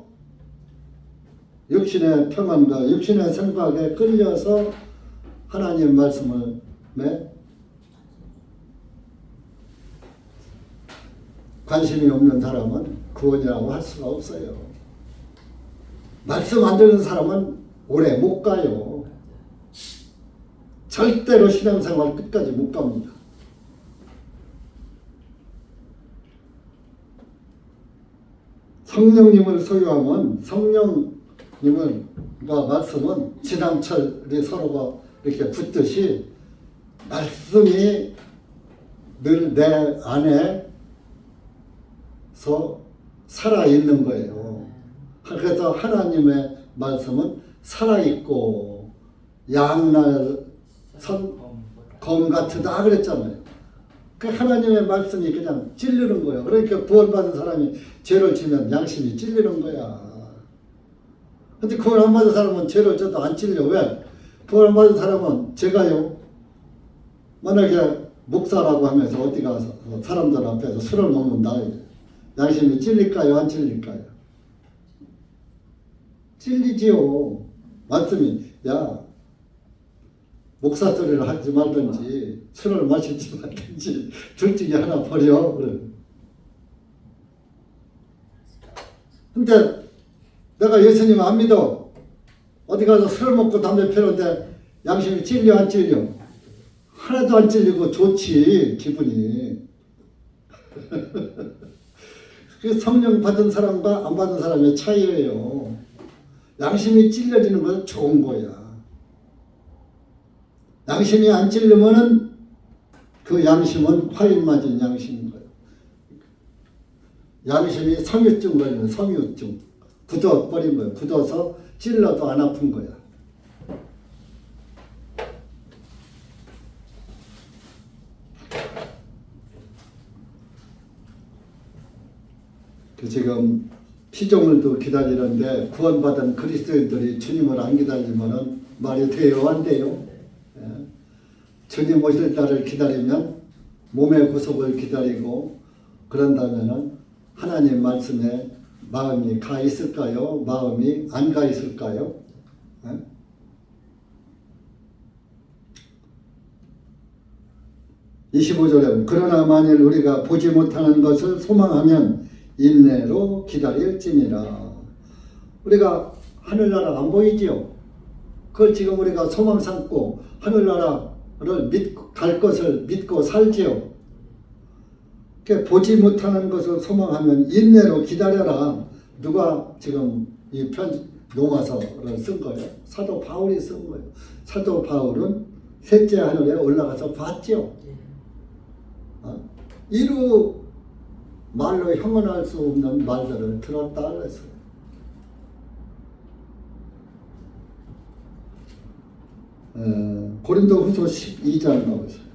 [SPEAKER 1] 육신의 평안과 육신의 생각에 끌려서 하나님 말씀을 관심이 없는 사람은 구원이라고 할 수가 없어요. 말씀 안 듣는 사람은 오래 못 가요. 절대로 신앙생활 끝까지 못 갑니다. 성령님을 소유하면 성령님과 말씀은 지남철이 서로가 이렇게 붙듯이 말씀이 늘 내 안에서 살아있는 거예요. 그래서 하나님의 말씀은 살아있고 양날 검 같으다 그랬잖아요. 그 하나님의 말씀이 그냥 찔리는 거예요. 그러니까 구원받은 사람이 죄를 지면 양심이 찔리는 거야. 근데 구원 안 받은 사람은 죄를 져도 안 찔려. 왜? 구원 안 받은 사람은 제가요, 만약에 목사라고 하면서 어디 가서 사람들 앞에서 술을 먹는다. 양심이 찔릴까요? 안 찔릴까요? 찔리지요. 말씀이 야 목사 소리를 하지 말든지 술을 마시지 말든지 둘 중에 하나 버려. 그래. 근데 내가 예수님 안 믿어. 어디 가서 술 먹고 담배 피우는데 양심이 찔려 안 찔려? 하나도 안 찔리고 좋지 기분이. 그 성령 받은 사람과 안 받은 사람의 차이예요. 양심이 찔려지는 건 좋은 거야. 양심이 안 찔리면은 그 양심은 화인 맞은 양심인 거예요. 양심이 섬유증 걸리면 섬유증 굳어버린 거예요. 굳어서 찔러도 안 아픈 거야. 지금 피조물도 기다리는데 구원받은 그리스도인들이 주님을 안 기다리면은 말이 돼요, 안 돼요? 예. 주님 오실 날을 기다리면 몸의 구속을 기다리고 그런다면은 하나님 말씀에 마음이 가 있을까요? 마음이 안 가 있을까요? 예? (25절에) 그러나 만일 우리가 보지 못하는 것을 소망하면 인내로 기다릴지니라. 우리가 하늘나라 안 보이지요? 그걸 지금 우리가 소망 삼고 하늘나라를 믿고 갈 것을 믿고 살지요. 보지 못하는 것을 소망하면 인내로 기다려라. 누가 지금 이 로마서를 쓴 거예요. 사도 바울이 쓴 거예요. 사도 바울은 셋째 하늘에 올라가서 봤죠. 이루 말로 형언할 수 없는 말들을 들었다 그랬어요. 고린도후서 12장 나오세요.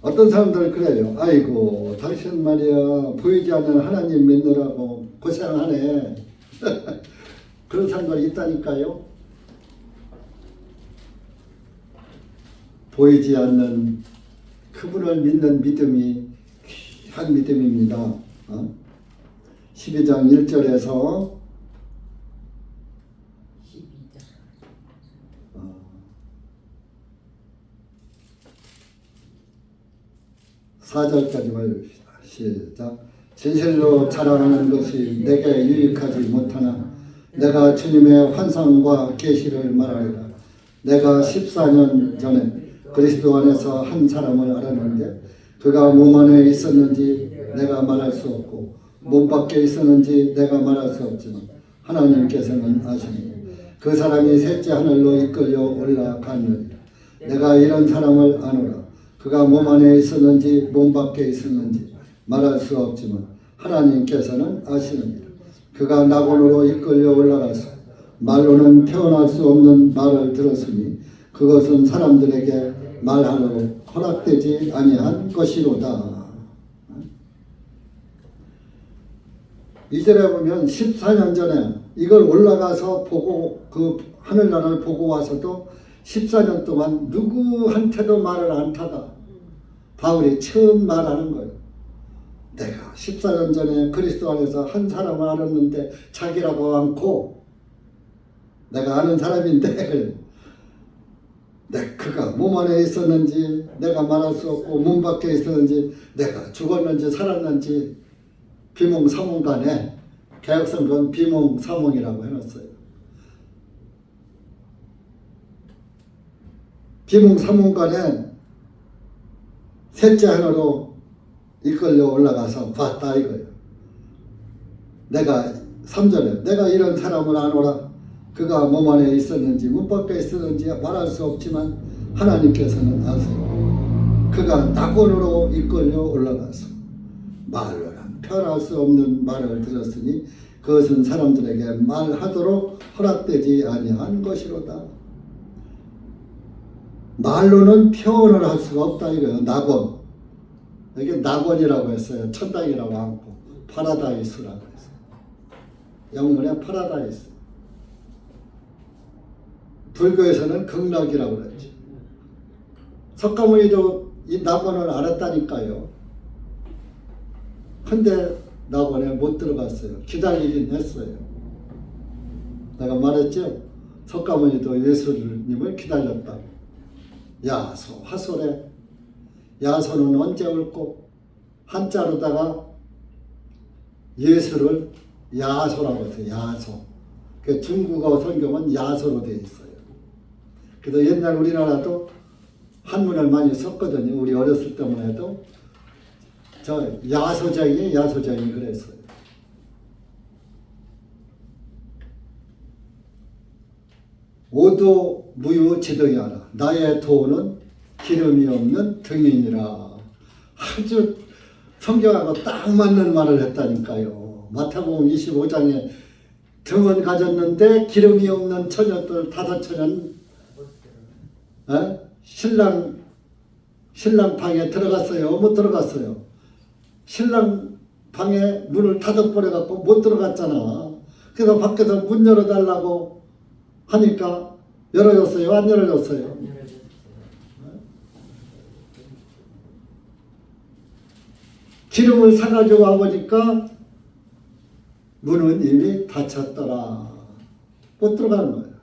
[SPEAKER 1] 어떤 사람들은 그래요. 아이고 당신 말이야 보이지 않는 하나님 믿느라고 고생하네. 그런 사람들이 있다니까요. 보이지 않는 그분을 믿는 믿음이 귀한 믿음입니다. 12장 1절에서 4절까지만 읽읍시다. 시작. 진실로 자랑하는 것이 내게 유익하지 못하나 내가 주님의 환상과 계시를 말하리라. 내가 14년 전에 그리스도 안에서 한 사람을 알았는데 그가 몸 안에 있었는지 내가 말할 수 없고 몸 밖에 있었는지 내가 말할 수 없지만 하나님께서는 아시니 그 사람이 셋째 하늘로 이끌려 올라갔느니라. 내가 이런 사람을 아노라. 그가 몸 안에 있었는지 몸 밖에 있었는지 말할 수 없지만 하나님께서는 아시느니라. 그가 낙원으로 이끌려 올라가서 말로는 표현할 수 없는 말을 들었으니 그것은 사람들에게 말하러 허락되지 아니한 것이로다. 2절에 보면 14년 전에 이걸 올라가서 보고 그 하늘나라를 보고 와서도 14년 동안 누구한테도 말을 안 타다 바울이 처음 말하는 거예요. 내가 14년 전에 그리스도 안에서 한 사람을 알았는데 자기라고 않고 내가 아는 사람인데 그가 몸 안에 있었는지 내가 말할 수 없고 몸 밖에 있었는지 내가 죽었는지 살았는지 비몽사몽간에 개혁성경 비몽사몽이라고 해놨어요. 비몽사몽간에 셋째 하늘로 이끌려 올라가서 봤다 이거예요. 내가 3절에 내가 이런 사람을 아노라. 그가 몸 안에 있었는지 몸 밖에 있었는지 말할 수 없지만 하나님께서는 아세요. 그가 낙원으로 이끌려 올라가서 말로는 표현할 수 없는 말을 들었으니 그것은 사람들에게 말하도록 허락되지 아니한 것이로다. 말로는 표현을 할 수가 없다 이거예요. 낙원. 이게 낙원이라고 했어요. 천당이라고 하고 파라다이스라고 했어요. 영문의 파라다이스. 불교에서는 극락이라고 그랬지. 석가모니도 이 낙원을 알았다니까요. 근데 낙원에 못 들어갔어요. 기다리긴 했어요. 내가 말했죠. 석가모니도 예수님을 기다렸다. 야소, 화소래. 야소는 언제 옳고 한자로다가 예수를 야소라고 했어요. 야소. 그 중국어 성경은 야소로 되어 있어요. 그래서 옛날 우리나라도 한문을 많이 썼거든요. 우리 어렸을 때만 해도 저 야소쟁이 그랬어요. 오도 무유 지등이하라. 나의 도는 기름이 없는 등이니라. 아주 성경하고 딱 맞는 말을 했다니까요. 마태복음 25장에 등은 가졌는데 기름이 없는 처녀들 5처녀는 신랑 방에 들어갔어요? 못 들어갔어요? 신랑 방에 문을 닫아버려갖고 못 들어갔잖아. 그래서 밖에서 문 열어달라고 하니까 열어줬어요? 안 열어줬어요? 기름을 사가지고 와보니까 문은 이미 닫혔더라. 못 들어가는 거예요.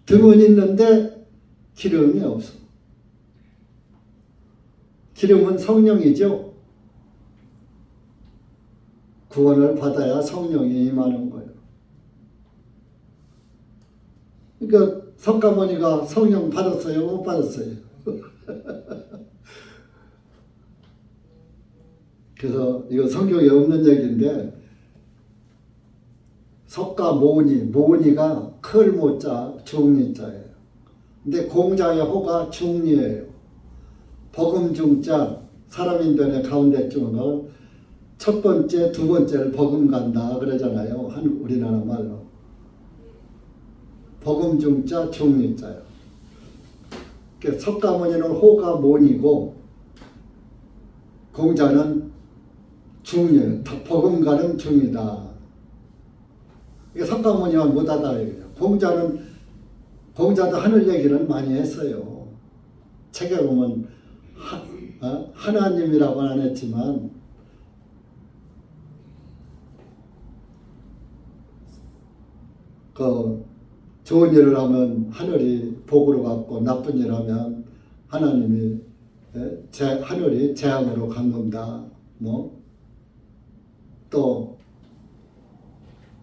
[SPEAKER 1] 등은 있는데 기름이 없어. 기름은 성령이죠. 구원을 받아야 성령이 임하는 거예요. 그러니까 석가모니가 성령 받았어요? 못 받았어요? 그래서 이거 성경에 없는 얘기인데 석가 모니가 클 모자 중리자예요. 근데 공자의 호가 중리예요. 버금중자 사람인변의 가운데쯤은 첫 번째, 두 번째를 버금간다 그러잖아요. 우리나라 말로. 버금중자 중리자예요. 석가모니는 호가 모니고 공자는 중이에요. 버금가는 중이다. 이게 석가모니와 못하다. 공자도 하늘 얘기는 많이 했어요. 책에 보면 하나님이라고는 안 했지만 그 좋은 일을 하면 하늘이 복으로 갚고 나쁜 일을 하면 하나님이 하늘이 재앙으로 갚는다. 또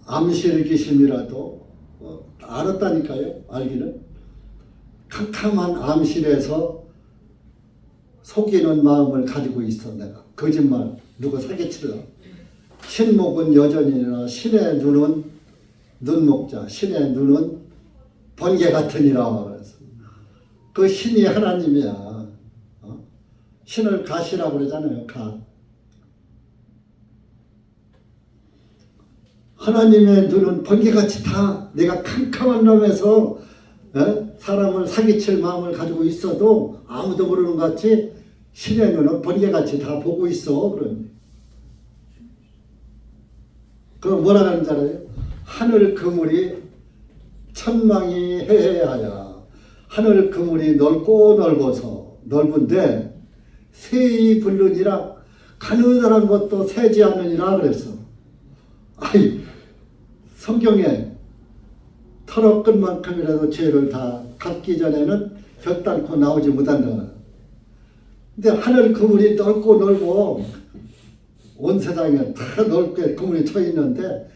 [SPEAKER 1] 암실귀신이라도 알았다니까요. 알기는 캄캄한 암실에서 속이는 마음을 가지고 있어. 내가 거짓말 누구 사기칠라. 신목은 여전이나 신의 눈은 눈목자, 신의 눈은 번개 같으니라. 그래서 그 신이 하나님이야. 신을 가시라고 그러잖아요. 가. 하나님의 눈은 번개같이 다 내가 캄캄한 놈에서 사람을 사기칠 마음을 가지고 있어도 아무도 모르는 것 같이 신의 눈은 번개같이 다 보고 있어. 그러니 그럼 뭐라 하는 줄 알아요? 하늘 그물이 천망이 해해하야. 하늘 그물이 넓고 넓어서 넓은데 새이 불르니라 가느다란 것도 새지 않느니라 그랬어. 아이 성경에 털어 끈 만큼이라도 죄를 다 갚기 전에는 결단코 나오지 못한다. 근데 하늘 그물이 넓고 넓어 온 세상에 다 넓게 그물이 쳐 있는데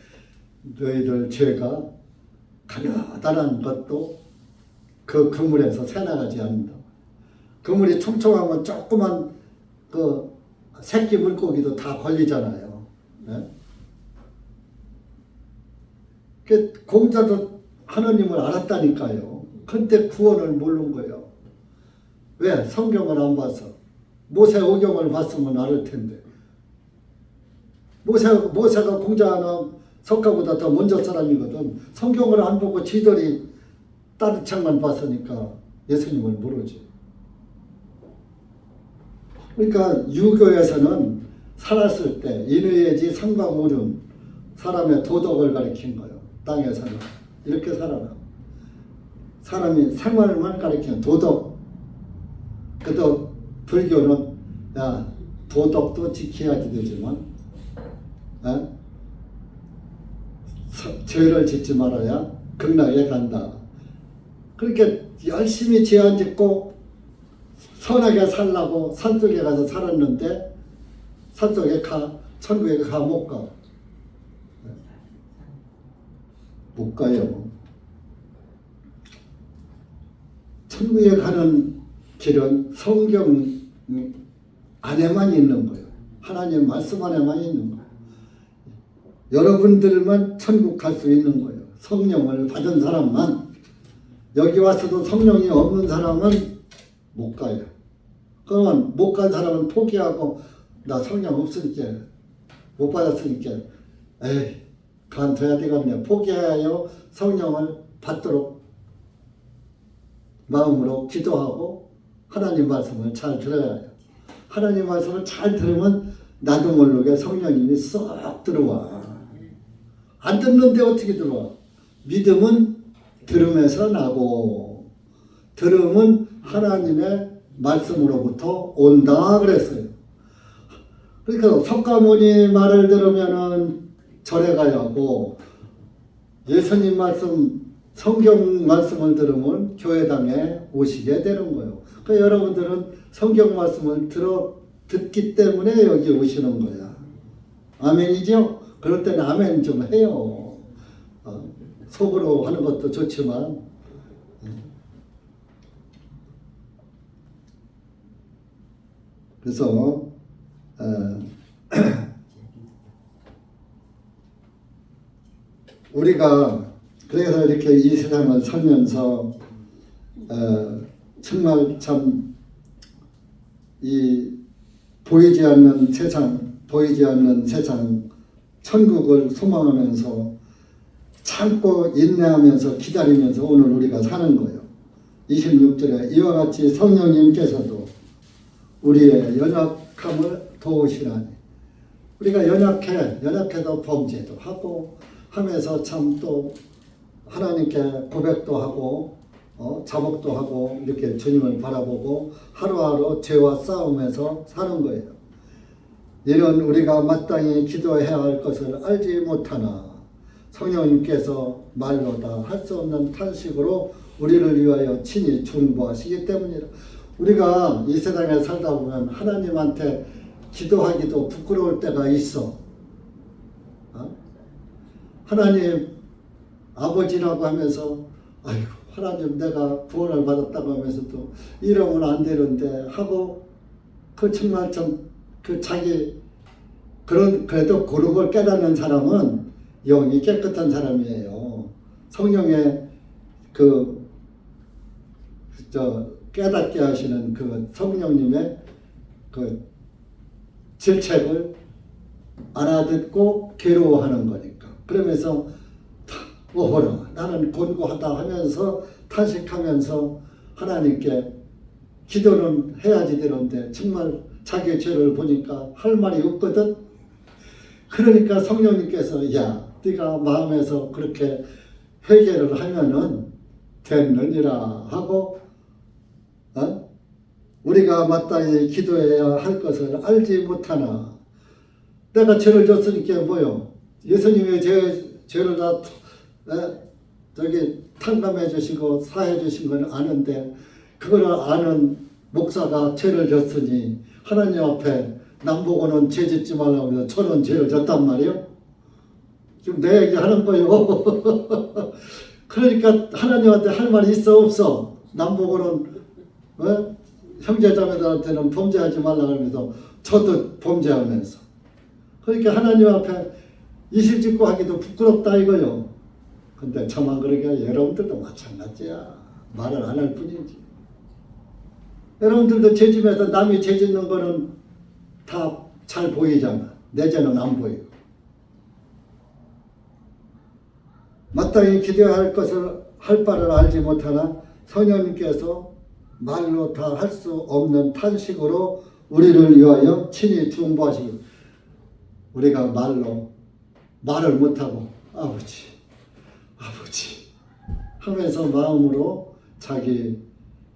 [SPEAKER 1] 너희들 죄가 가느다란 것도 그 그물에서 새나가지 않는다. 그물이 촘촘하면 조그만 그 새끼 물고기도 다 걸리잖아요. 네? 공자도 하나님을 알았다니까요. 근데 구원을 모르는 거예요. 왜? 성경을 안 봐서. 모세오경을 봤으면 알을 텐데. 모세가 공자나 석가보다 더 먼저 사람이거든. 성경을 안 보고 지들이 다른 책만 봤으니까 예수님을 모르지. 그러니까 유교에서는 살았을 때 인의예지 상과물은 사람의 도덕을 가리킨 거예요. 땅에서는 이렇게 살아라. 사람이 생활만 가리키는 도덕. 그래도 불교는 도덕도 지켜야지 되지만 죄를 짓지 말아야 극락에 간다. 그렇게 열심히 죄 안 짓고 선하게 살라고 산속에 가서 살았는데 산속에 천국에 못 가. 못 가요. 천국에 가는 길은 성경 안에만 있는 거예요. 하나님 말씀 안에만 있는 거예요. 여러분들만 천국 갈 수 있는 거예요. 성령을 받은 사람만. 여기 와서도 성령이 없는 사람은 못 가요. 그러면 못 간 사람은 포기하고 나 성령 없으니까 못 받았으니까 에이 간둬야 되겠네. 포기하여 성령을 받도록 마음으로 기도하고 하나님 말씀을 잘 들어야 해요. 하나님 말씀을 잘 들으면 나도 모르게 성령님이 쏙 들어와. 안 듣는데 어떻게 들어와? 믿음은 들음에서 나고 들음은 하나님의 말씀으로부터 온다 그랬어요. 그러니까 석가모니 말을 들으면은 절에 가야 하고 예수님 말씀 성경 말씀을 들으면 교회당에 오시게 되는 거예요. 그러니까 여러분들은 성경 말씀을 듣기 때문에 여기 오시는 거야. 아멘이죠? 그럴 때는 아멘 좀 해요. 속으로 하는 것도 좋지만 그래서 우리가 그래서 이렇게 이 세상을 살면서 정말 참 이 보이지 않는 세상 천국을 소망하면서 참고 인내하면서 기다리면서 오늘 우리가 사는 거예요. 26절에 이와 같이 성령님께서도 우리의 연약함을 도우시나니, 우리가 연약해도 범죄도 하고 하면서 참 또 하나님께 고백도 하고 자복도 하고 이렇게 주님을 바라보고 하루하루 죄와 싸우면서 사는 거예요. 이런 우리가 마땅히 기도해야 할 것을 알지 못하나 성령님께서 말로 다 할 수 없는 탄식으로 우리를 위하여 친히 중보하시기 때문이라. 우리가 이 세상에 살다 보면 하나님한테 기도하기도 부끄러울 때가 있어. 하나님 아버지라고 하면서 아이고 하나님 내가 구원을 받았다고 하면서도 이러면 안 되는데 하고 그 정말 좀 그 자기 그래도 그런 걸 깨닫는 사람은 영이 깨끗한 사람이에요. 성령의 깨닫게 하시는 그 성령님의 그 질책을 알아듣고 괴로워하는 거니까. 그러면서 오호라 나는 곤고하다 하면서 탄식하면서 하나님께 기도는 해야지 되는데 정말 자기의 죄를 보니까 할 말이 없거든. 그러니까 성령님께서 야 네가 마음에서 그렇게 회개를 하면은 됐느니라 하고 우리가 마땅히 기도해야 할 것을 알지 못하나 내가 죄를 졌으니까 뭐요? 예수님의 죄를 다 탕감해 주시고 사해 주신 건 아는데 그걸 아는 목사가 죄를 졌으니 하나님 앞에 남보고는 죄 짓지 말라고 해서 저는 죄를 졌단 말이에요. 지금 내 얘기 하는 거예요. 그러니까 하나님한테 할 말이 있어 없어? 남보고는 형제자매들한테는 범죄하지 말라고 하면서 저도 범죄하면서. 그러니까 하나님 앞에 이실직고 하기도 부끄럽다 이거요. 근데 저만 그러게 여러분들도 마찬가지야. 말을 안 할 뿐이지. 여러분들도 죄 지면서 남이 죄 짓는 거는 다 잘 보이잖아. 내 죄는 안 보이고. 마땅히 기도해야 할 것을 할 바를 알지 못하나 성령님께서 말로 다 할 수 없는 탄식으로 우리를 위하여 친히 중보하시기. 우리가 말을 못하고 아버지 하면서 마음으로 자기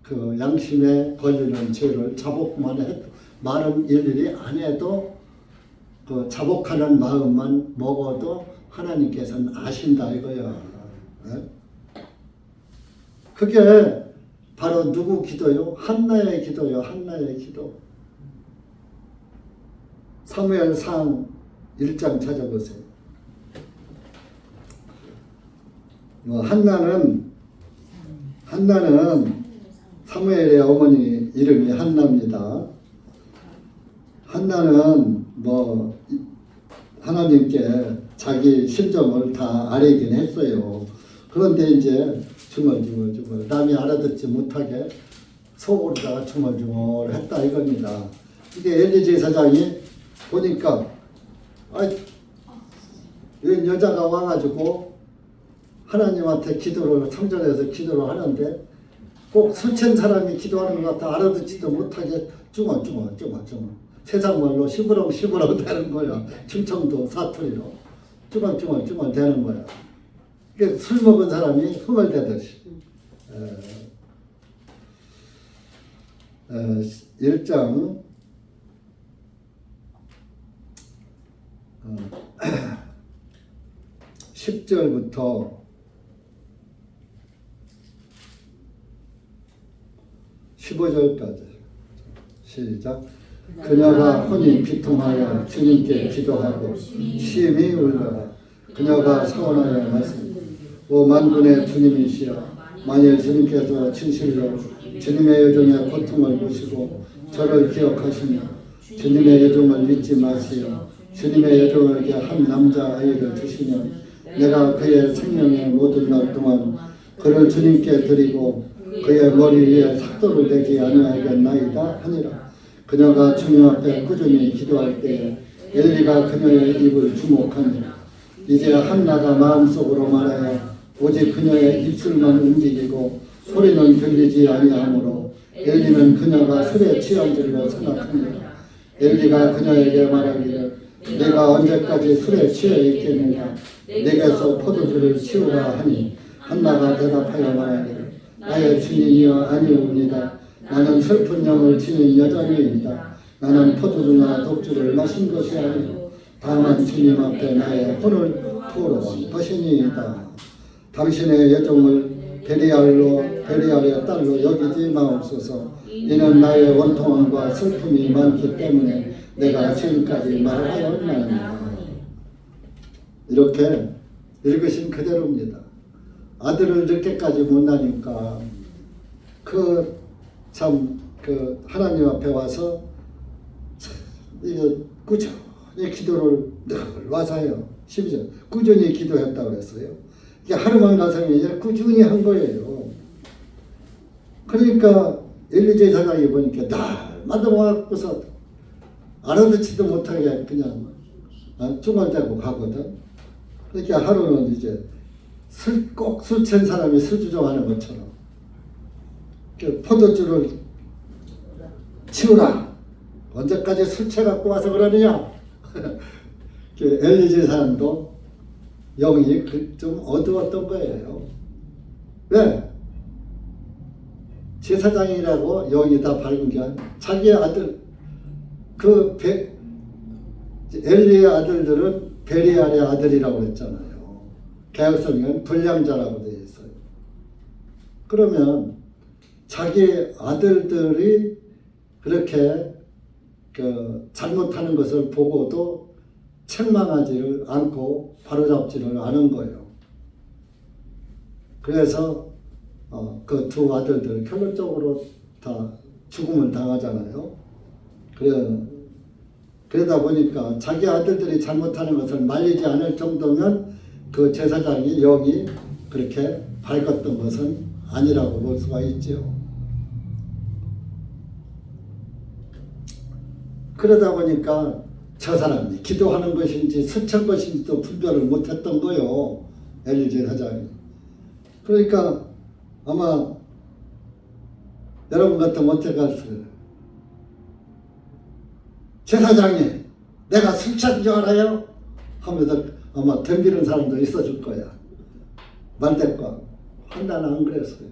[SPEAKER 1] 그 양심에 걸리는 죄를 자복만 해도 말은 일일이 안 해도 그 자복하는 마음만 먹어도 하나님께서는 아신다 이거야. 그게 바로 누구 기도요? 한나의 기도요. 한나의 기도. 사무엘상 1장 찾아보세요. 한나는 사무엘의 어머니 이름이 한나입니다. 한나는 하나님께 자기 심정을 다 아뢰긴 했어요. 그런데 이제 중얼중얼 남이 알아듣지 못하게 속으로다가 중얼중얼 했다 이겁니다. 이게 엘리 제사장이 보니까 이 여자가 와가지고 하나님한테 성전에서 기도를 하는데 꼭 수천 사람이 기도하는 것 같아 알아듣지도 못하게 중얼중얼 세상 말로 시부렁 되는 거야. 충청도 사투리로 중얼중얼 되는 거야. 이게 술 먹은 사람이 흥얼대듯이. 1장 10절부터 15절까지 시작. 그녀가 혼이 비통하여 주님께 기도하고 심히 울더라. 그녀가 서원하여 말씀 오 만군의 주님이시여 만일 주님께서 진실로 주님의 여종의 고통을 보시고 저를 기억하시며 주님의 여종을 잊지 마시어 주님의 여종에게 한 남자 아이를 주시면 내가 그의 생명의 모든 날 동안 그를 주님께 드리고 그의 머리 위에 삭도를 대지 아니하겠나이다 하니라. 그녀가 주님 앞에 꾸준히 기도할 때에 엘리가 그녀의 입을 주목하니라. 이제 한나가 마음속으로 말하여 오직 그녀의 입술만 움직이고 소리는 들리지 아니하므로 엘리는 그녀가 술에 취한 줄로 생각하니라. 엘리가 그녀에게 말하기를 내가 언제까지 술에 취해 있겠느냐 내게서 포도주를 치우라 하니 한나가 대답하여 말하기를 나의 주님이여 아니옵니다. 나는 슬픈 영을 지닌 여자니이다. 나는 포도주나 독주를 마신 것이 아니오 다만 주님 앞에 나의 혼을 토로한 것이니이다. 당신의 여종을 베리알의 딸로 여기지 마옵소서. 이는 나의 원통함과 슬픔이 많기 때문에 내가 지금까지 말하였나이다. 이렇게 읽으신 그대로입니다. 아들을 늦게까지 못 나니까 하나님 앞에 와서 이거 꾸준히 기도를 늘 와서 해요. 심지어 꾸준히 기도했다고 그랬어요. 이게 하루만 가서는 아니라 꾸준히 한 거예요. 그러니까 엘리 제사장이 보니까 날마다 와갖고서 알아듣지도 못하게 그냥 쭈글대고 가거든. 그러니까 하루는 이제 꼭 술 취한 사람이 술주정하는 것처럼 포도주를 치우라. 언제까지 술 취해갖고 와서 그러느냐. 엘리 제사장도 영이 좀 어두웠던 거예요. 왜? 제사장이라고 영이 다 밝은 게 아니라 자기 아들 엘리의 아들들은 베리알의 아들이라고 했잖아요. 개혁성경은 불량자라고 되어 있어요. 그러면 자기 아들들이 그렇게 잘못하는 것을 보고도 책망하지를 않고 바로잡지를 않은 거예요. 그래서 그 두 아들들 결론적으로 다 죽음을 당하잖아요. 그러다 보니까 자기 아들들이 잘못하는 것을 말리지 않을 정도면 그 제사장이 영이 그렇게 밝았던 것은 아니라고 볼 수가 있죠. 그러다 보니까 저 사람이 기도하는 것인지 스칠 것인지도 분별을 못했던 거요. 엘리 제사장이. 그러니까 아마 여러분 같으면 어떻게 할까요? 제사장이 내가 술 취한 줄 알아요? 하면서 아마 덤비는 사람도 있어줄 거야. 말대과 한나는 안 그랬어요.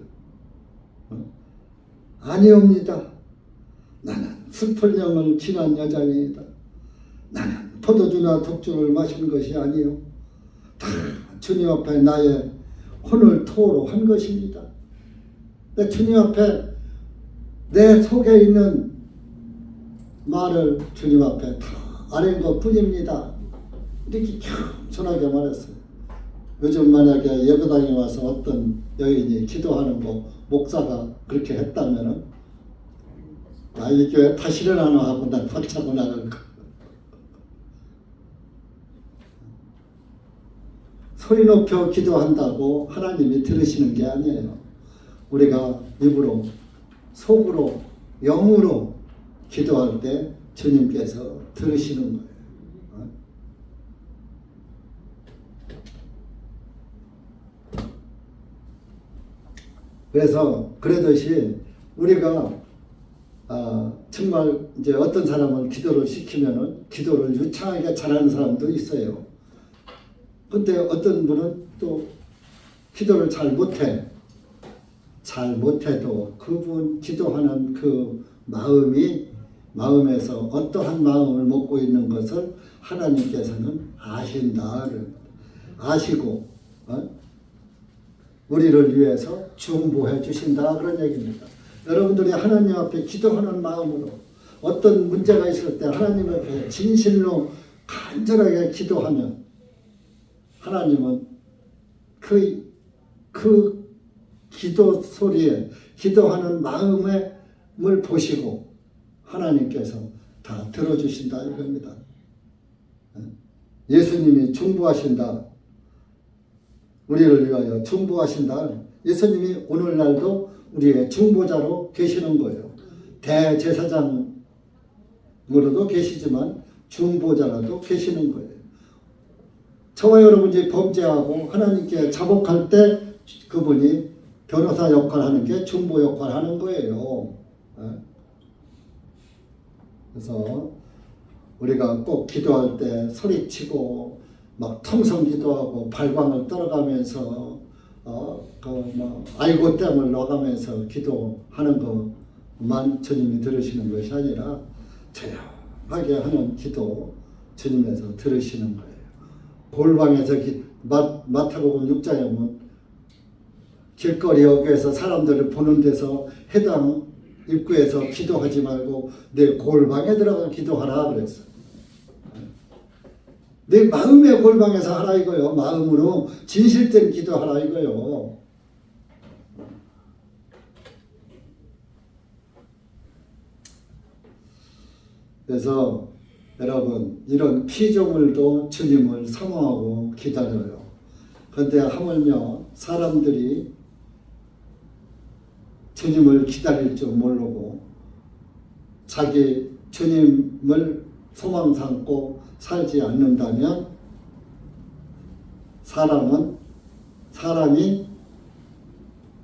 [SPEAKER 1] 아니옵니다. 나는 슬픈 영을 지난 여자입니다. 나는 포도주나 독주를 마신 것이 아니요 다 주님 앞에 나의 혼을 토로한 것입니다. 내 주님 앞에 내 속에 있는 말을 주님 앞에 다 아는 것 뿐입니다. 이렇게 겸손하게 말했어요. 요즘 만약에 예배당에 와서 어떤 여인이 기도하는 거 목사가 그렇게 했다면은 이 교회 다시는 안 와 하고 난 박차고 나갈 거. 소리 높여 기도한다고 하나님이 들으시는 게 아니에요. 우리가 입으로, 속으로, 영으로 기도할 때 주님께서 들으시는 거예요. 그래서 그러듯이 우리가 정말 이제 어떤 사람을 기도를 시키면은 기도를 유창하게 잘하는 사람도 있어요. 근데 어떤 분은 또 기도를 잘 못해. 잘 못해도 그분 기도하는 그 마음에서 어떠한 마음을 먹고 있는 것을 하나님께서는 아신다. 아시고 우리를 위해서 중보해 주신다. 그런 얘기입니다. 여러분들이 하나님 앞에 기도하는 마음으로 어떤 문제가 있을 때 하나님 앞에 진실로 간절하게 기도하면 하나님은 그 기도 소리에 기도하는 마음을 보시고 하나님께서 다 들어주신다 이겁니다. 예수님이 중보하신다. 우리를 위하여 중보하신다. 예수님이 오늘날도 우리의 중보자로 계시는 거예요. 대제사장으로도 계시지만 중보자라도 계시는 거예요. 저와 여러분이 범죄하고 하나님께 자복할 때 그분이 변호사 역할 하는 게 중보 역할 하는 거예요. 그래서 우리가 꼭 기도할 때 소리치고 막 통성 기도하고 발광을 떨어가면서 아이고 땜을 넣어가면서 기도하는 것만 주님이 들으시는 것이 아니라 조용하게 하는 기도 주님에서 들으시는 거예요. 골방에서 마태복음 6장에 보면 길거리 역에서 사람들을 보는 데서 해당 입구에서 기도하지 말고 내 골방에 들어가 기도하라 그랬어. 내 마음의 골방에서 하라 이거요. 마음으로 진실된 기도하라 이거요. 그래서 여러분 이런 피조물도 주님을 사모하고 기다려요. 그런데 하물며 사람들이 주님을 기다릴 줄 모르고 자기 주님을 소망 삼고 살지 않는다면 사람이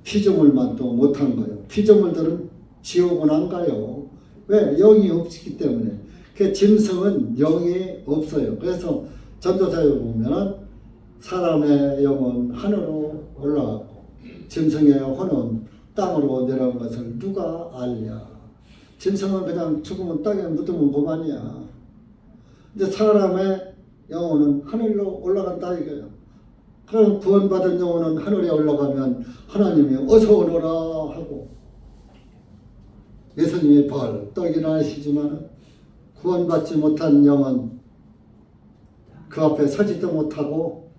[SPEAKER 1] 피조물만도 못한 거예요. 피조물들은 지옥은 안 가요. 왜? 영이 없기 때문에. 그 짐승은 영이 없어요. 그래서 전도서에 보면 사람의 영은 하늘로 올라가고 짐승의 혼은 땅으로 내려온 것을 누가 알랴. 짐승은 그냥 죽으면 땅에 묻으면 그만이야. 근데 사람의 영혼은 하늘로 올라간다 이거예요. 그럼 구원받은 영혼은 하늘에 올라가면 하나님이 어서 오너라 하고 예수님이 벌떡 일어나시지만 구원받지 못한 영은 그 앞에 서지도 못하고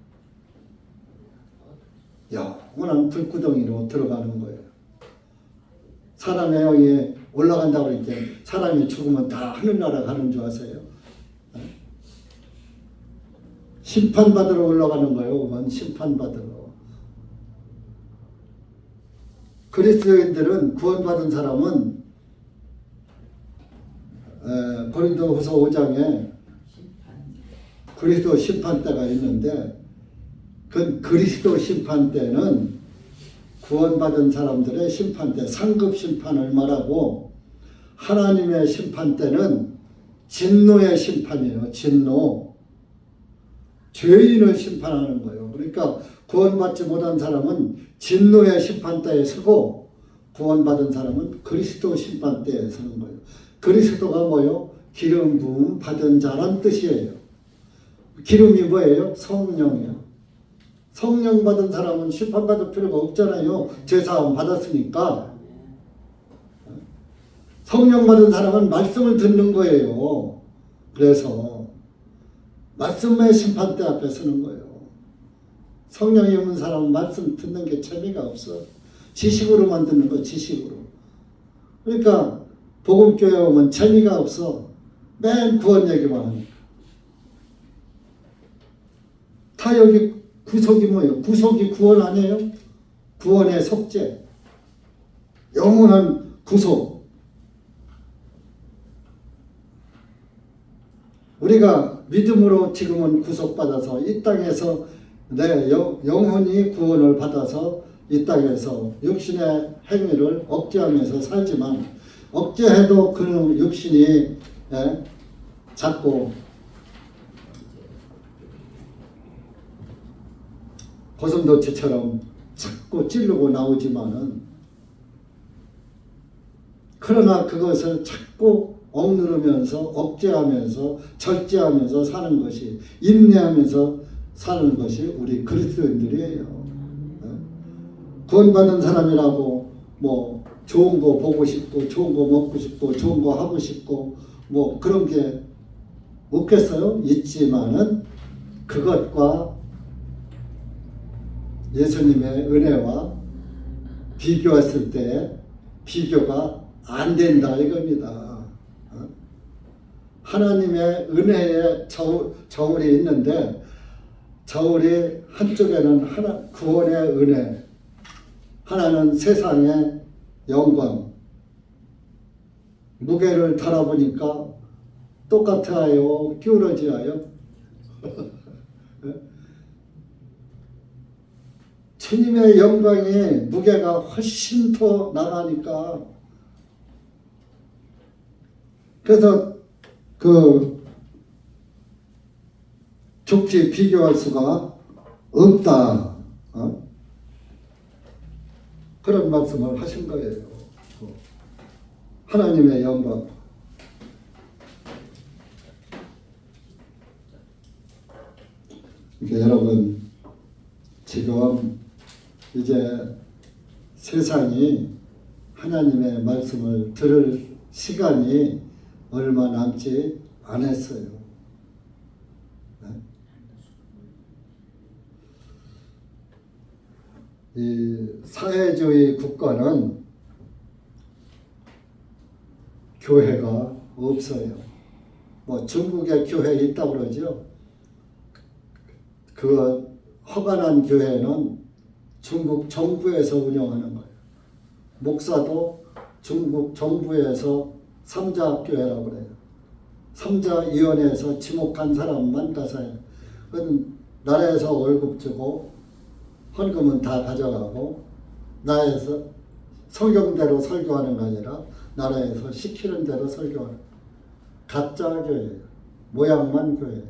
[SPEAKER 1] 영원한 불구덩이로 들어가는 거예요. 사람의 영이 올라간다고 그랬을 때 사람이 죽으면 다 하늘나라 가는 줄 아세요? 심판받으러 올라가는 거예요. 심판받으러. 그리스도인들은 구원받은 사람은 고린도후서 5장에 그리스도 심판대가 있는데 그 그리스도 심판대는 구원받은 사람들의 심판대, 상급 심판을 말하고 하나님의 심판대는 진노의 심판이에요. 진노. 죄인을 심판하는 거예요. 그러니까 구원받지 못한 사람은 진노의 심판대에 서고 구원받은 사람은 그리스도 심판대에 서는 거예요. 그리스도가 뭐예요? 기름 부음 받은 자란 뜻이에요. 기름이 뭐예요? 성령이요. 성령 받은 사람은 심판받을 필요가 없잖아요. 죄사함 받았으니까. 성령 받은 사람은 말씀을 듣는 거예요. 그래서 말씀의 심판대 앞에 서는 거예요. 성령이 없는 사람은 말씀 듣는 게 재미가 없어. 지식으로만 듣는 거, 지식으로. 그러니까 복음교회 오면 재미가 없어. 맨 구원 얘기만 하니까. 다 여기 구속이 뭐예요? 구속이 구원 아니에요? 구원의 속죄. 영원한 구속. 우리가 믿음으로 지금은 구속받아서 이 땅에서 내 영혼이 구원을 받아서 이 땅에서 육신의 행위를 억제하면서 살지만 억제해도 그 육신이 자꾸 고슴도치처럼 자꾸 찌르고 나오지만은 그러나 그것을 자꾸 억누르면서 억제하면서 절제하면서 사는 것이 인내하면서 사는 것이 우리 그리스도인들이에요. 구원받은 사람이라고 뭐 좋은 거 보고 싶고 좋은 거 먹고 싶고 좋은 거 하고 싶고 뭐 그런 게 없겠어요? 있지만은 그것과 예수님의 은혜와 비교했을 때 비교가 안 된다 이겁니다. 하나님의 은혜에 저울이 있는데 저울이 한쪽에는 하나 구원의 은혜, 하나는 세상의 영광. 무게를 달아보니까 똑같아요? 기울어지어요? 주님의 영광이 무게가 훨씬 더 나가니까. 그래서 좋게 비교할 수가 없다. 그런 말씀을 하신 거예요. 하나님의 영광. 그러니까 여러분, 지금 이제 세상이 하나님의 말씀을 들을 시간이 얼마 남지 않았어요. 이 사회주의 국가는 교회가 없어요. 뭐 중국에 교회 있다고 그러죠. 그 허가난 교회는 중국 정부에서 운영하는 거예요. 목사도 중국 정부에서 삼자교회라고 그래요. 삼자위원회에서 지목한 사람만 가서 해요. 그건 나라에서 월급 주고 헌금은 다 가져가고 나라에서 성경대로 설교하는 거 아니라 나라에서 시키는 대로 설교하는 가짜 교회예요. 모양만 교회예요.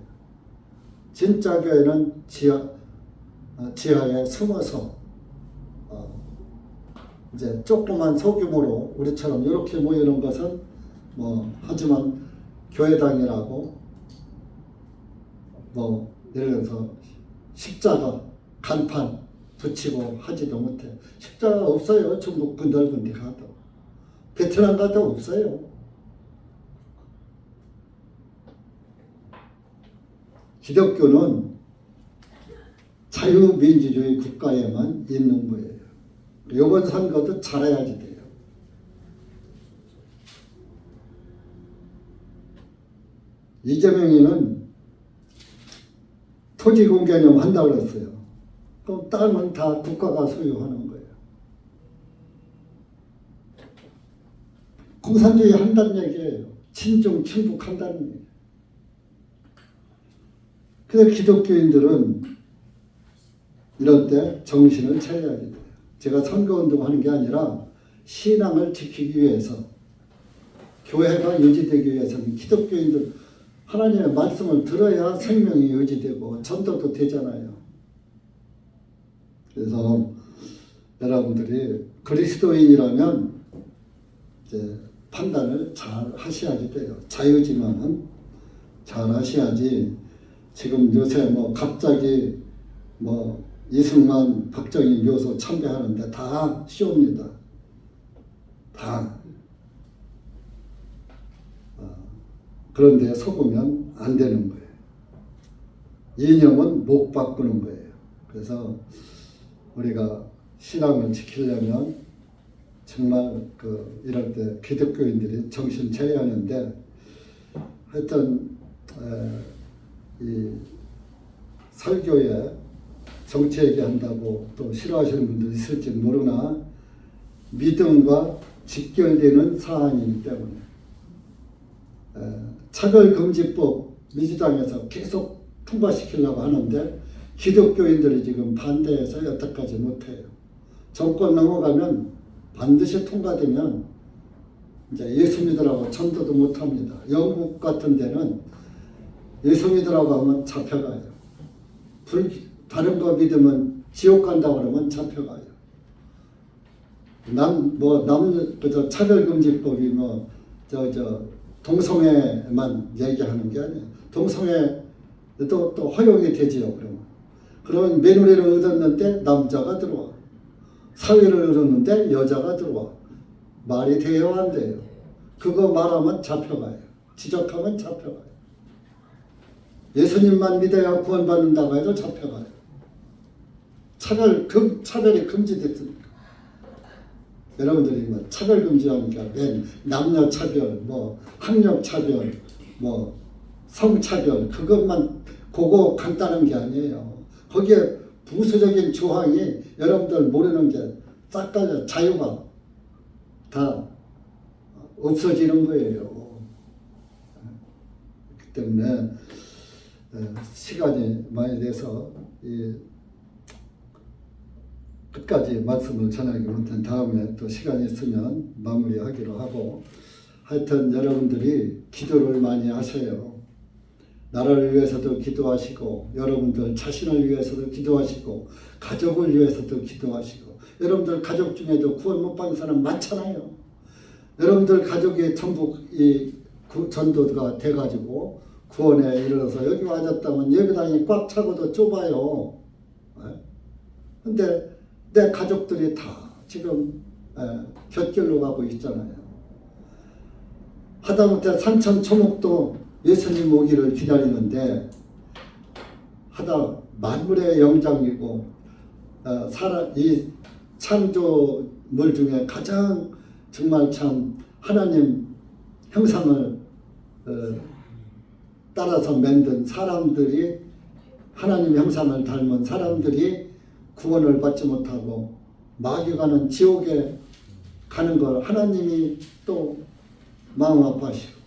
[SPEAKER 1] 진짜 교회는 지하에 숨어서 이제 조그만 소규모로 우리처럼 이렇게 모이는 것은 하지만 교회당이라고 예를 들어서 십자가 간판 붙이고 하지도 못해. 십자가 없어요. 중국 그 넓은 데 가도. 베트남 가도 없어요. 기독교는 자유민주주의 국가에만 있는 거예요. 이번 선거도 잘해야지 돼요. 이재명이는 토지 공개념 한다고 그랬어요. 그럼 땅은 다 국가가 소유하는 거예요. 공산주의 한다는 얘기예요. 친중, 친북한다는 얘기예요. 그래서 기독교인들은 이럴 때 정신을 차려야 돼요. 제가 선거운동 하는 게 아니라 신앙을 지키기 위해서, 교회가 유지되기 위해서는 기독교인들 하나님의 말씀을 들어야 생명이 유지되고 전도도 되잖아요. 그래서 여러분들이 그리스도인이라면 이제 판단을 잘 하셔야지 돼요. 자유지만은 잘 하셔야지. 지금 요새 갑자기 이승만, 박정희 묘소 참배하는데 다 쇼입니다. 다. 그런데 속으면 안 되는 거예요. 이념은 못 바꾸는 거예요. 그래서 우리가 신앙을 지키려면 정말 이럴 때 기독교인들이 정신 차려야 하는데, 하여튼 이 설교에 정치 얘기한다고 또 싫어하시는 분도 있을지 모르나 믿음과 직결되는 사안이기 때문에 차별금지법 민주당에서 계속 통과시키려고 하는데 기독교인들이 지금 반대해서 여태까지 못해요. 정권 넘어가면 반드시 통과되면 이제 예수 믿으라고 전도도 못합니다. 영국 같은 데는 예수 믿으라고 하면 잡혀가요. 다른 거 믿으면 지옥 간다고 그러면 잡혀가요. 차별금지법이 동성애만 얘기하는 게 아니에요. 동성애도 또 허용이 되지요. 그러면 며느리를 얻었는데 남자가 들어와. 사위를 얻었는데 여자가 들어와. 말이 돼요, 안 돼요? 그거 말하면 잡혀가요. 지적하면 잡혀가요. 예수님만 믿어야 구원받는다고 해도 잡혀가요. 차별이 금지됐습니까? 여러분들이 차별 금지하니까 남녀 차별, 학력 차별, 성차별, 그것만 그거 간단한 게 아니에요. 거기에 부수적인 조항이 여러분들 모르는 게 싹 깔려 자유가 다 없어지는 거예요. 그렇기 때문에 시간이 많이 돼서 끝까지 말씀을 전하기 못한 다음에 또 시간이 있으면 마무리하기로 하고, 하여튼 여러분들이 기도를 많이 하세요. 나라를 위해서도 기도하시고, 여러분들 자신을 위해서도 기도하시고, 가족을 위해서도 기도하시고. 여러분들 가족 중에도 구원 못 받은 사람 많잖아요. 여러분들 가족이 전부 이 전도가 돼가지고 구원에 이르러서 여기 와졌다면 예배당이 꽉 차고도 좁아요. 근데 내 가족들이 다 지금 곁길로 가고 있잖아요. 하다못해 산천초목도 예수님 오기를 기다리는데, 만물의 영장이고 이 창조물 중에 가장 정말 참 하나님 형상을 따라서 만든 사람들이, 하나님 형상을 닮은 사람들이 구원을 받지 못하고 마귀 가는 지옥에 가는 걸 하나님이 또 마음 아파하시고,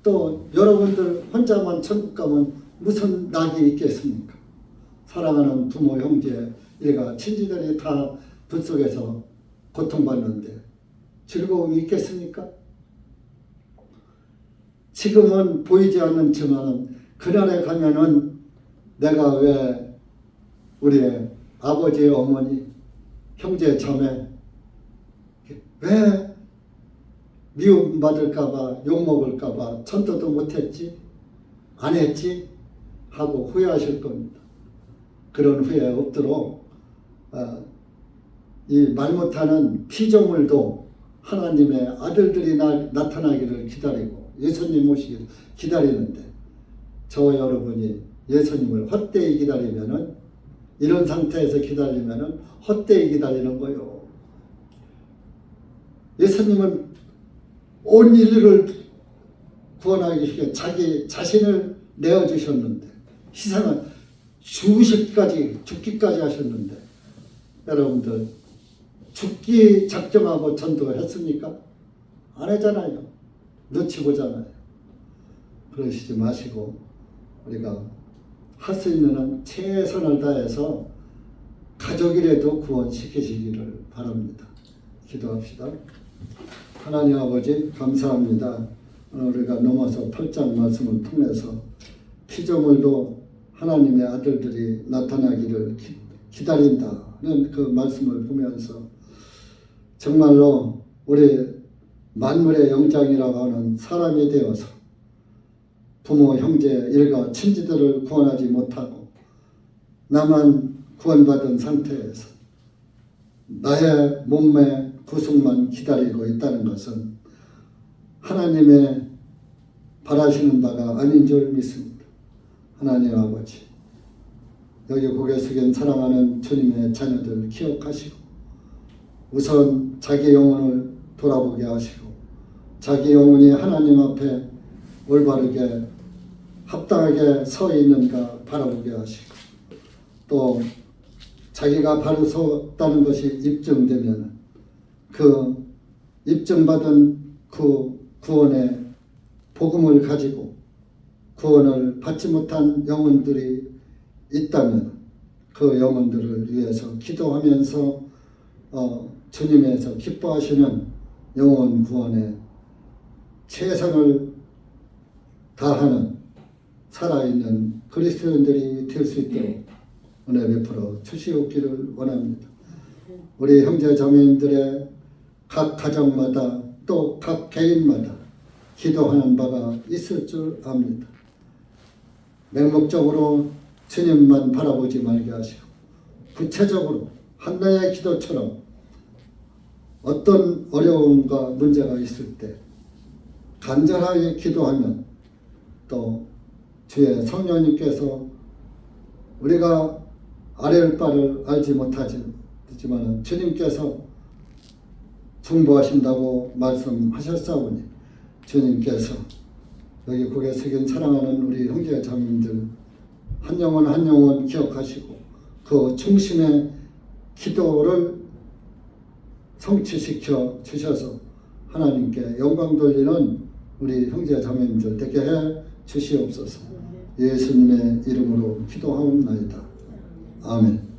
[SPEAKER 1] 또 여러분들 혼자만 천국 가면 무슨 낙이 있겠습니까? 사랑하는 부모, 형제, 일가, 친지들이 다 불 속에서 고통받는데 즐거움이 있겠습니까? 지금은 보이지 않지만 그날에 가면은 내가 왜 우리의 아버지, 어머니, 형제, 자매 왜 미움받을까봐, 욕먹을까봐 전도도 못했지, 안 했지 하고 후회하실 겁니다. 그런 후회 없도록 이 말 못하는 피조물도 하나님의 아들들이 나타나기를 기다리고 예수님 오시기를 기다리는데, 저와 여러분이 예수님을 헛되이 기다리면은, 이런 상태에서 기다리면은 헛되이 기다리는 거요. 예수님은 온 인류를 구원하기 위해 자기 자신을 내어주셨는데, 희생을 죽기까지 하셨는데, 여러분들 죽기 작정하고 전도했습니까? 안 했잖아요. 눈치 보잖아요. 그러시지 마시고 우리가 할 수 있는 한 최선을 다해서 가족이라도 구원시키시기를 바랍니다. 기도합시다. 하나님 아버지 감사합니다. 우리가 넘어서 8장 말씀을 통해서 피조물도 하나님의 아들들이 나타나기를 기다린다는 그 말씀을 보면서 정말로 우리 만물의 영장이라고 하는 사람이 되어서 부모, 형제, 일가, 친지들을 구원하지 못하고 나만 구원받은 상태에서 나의 몸의 구속만 기다리고 있다는 것은 하나님의 바라시는 바가 아닌 줄 믿습니다. 하나님 아버지, 여기 고개 숙인 사랑하는 주님의 자녀들 기억하시고 우선 자기 영혼을 돌아보게 하시고 자기 영혼이 하나님 앞에 올바르게 합당하게 서 있는가 바라보게 하시고, 또 자기가 바로 섰다는 것이 입증되면 그 입증받은 그 구원의 복음을 가지고 구원을 받지 못한 영혼들이 있다면 그 영혼들을 위해서 기도하면서 주님에서 기뻐하시는 영혼 구원에 최선을 다하는 살아있는 그리스도인들이 될 수 있도록 은혜 베풀어 주시옵기를 원합니다. 우리 형제 자매님들의 각 가정마다 또 각 개인마다 기도하는 바가 있을 줄 압니다. 맹목적으로 주님만 바라보지 말게 하시고 구체적으로 한나의 기도처럼 어떤 어려움과 문제가 있을 때 간절하게 기도하면 또 주의 성령님께서 우리가 아뢰을 바를 알지 못하지만 주님께서 중보하신다고 말씀하셨사오니 주님께서 여기 고개 숙인 사랑하는 우리 형제 자매님들 한 영혼 한 영혼 기억하시고 그 중심의 기도를 성취시켜 주셔서 하나님께 영광 돌리는 우리 형제 자매님들 되게 해 주시옵소서. 예수님의 이름으로 기도하옵나이다. 아멘.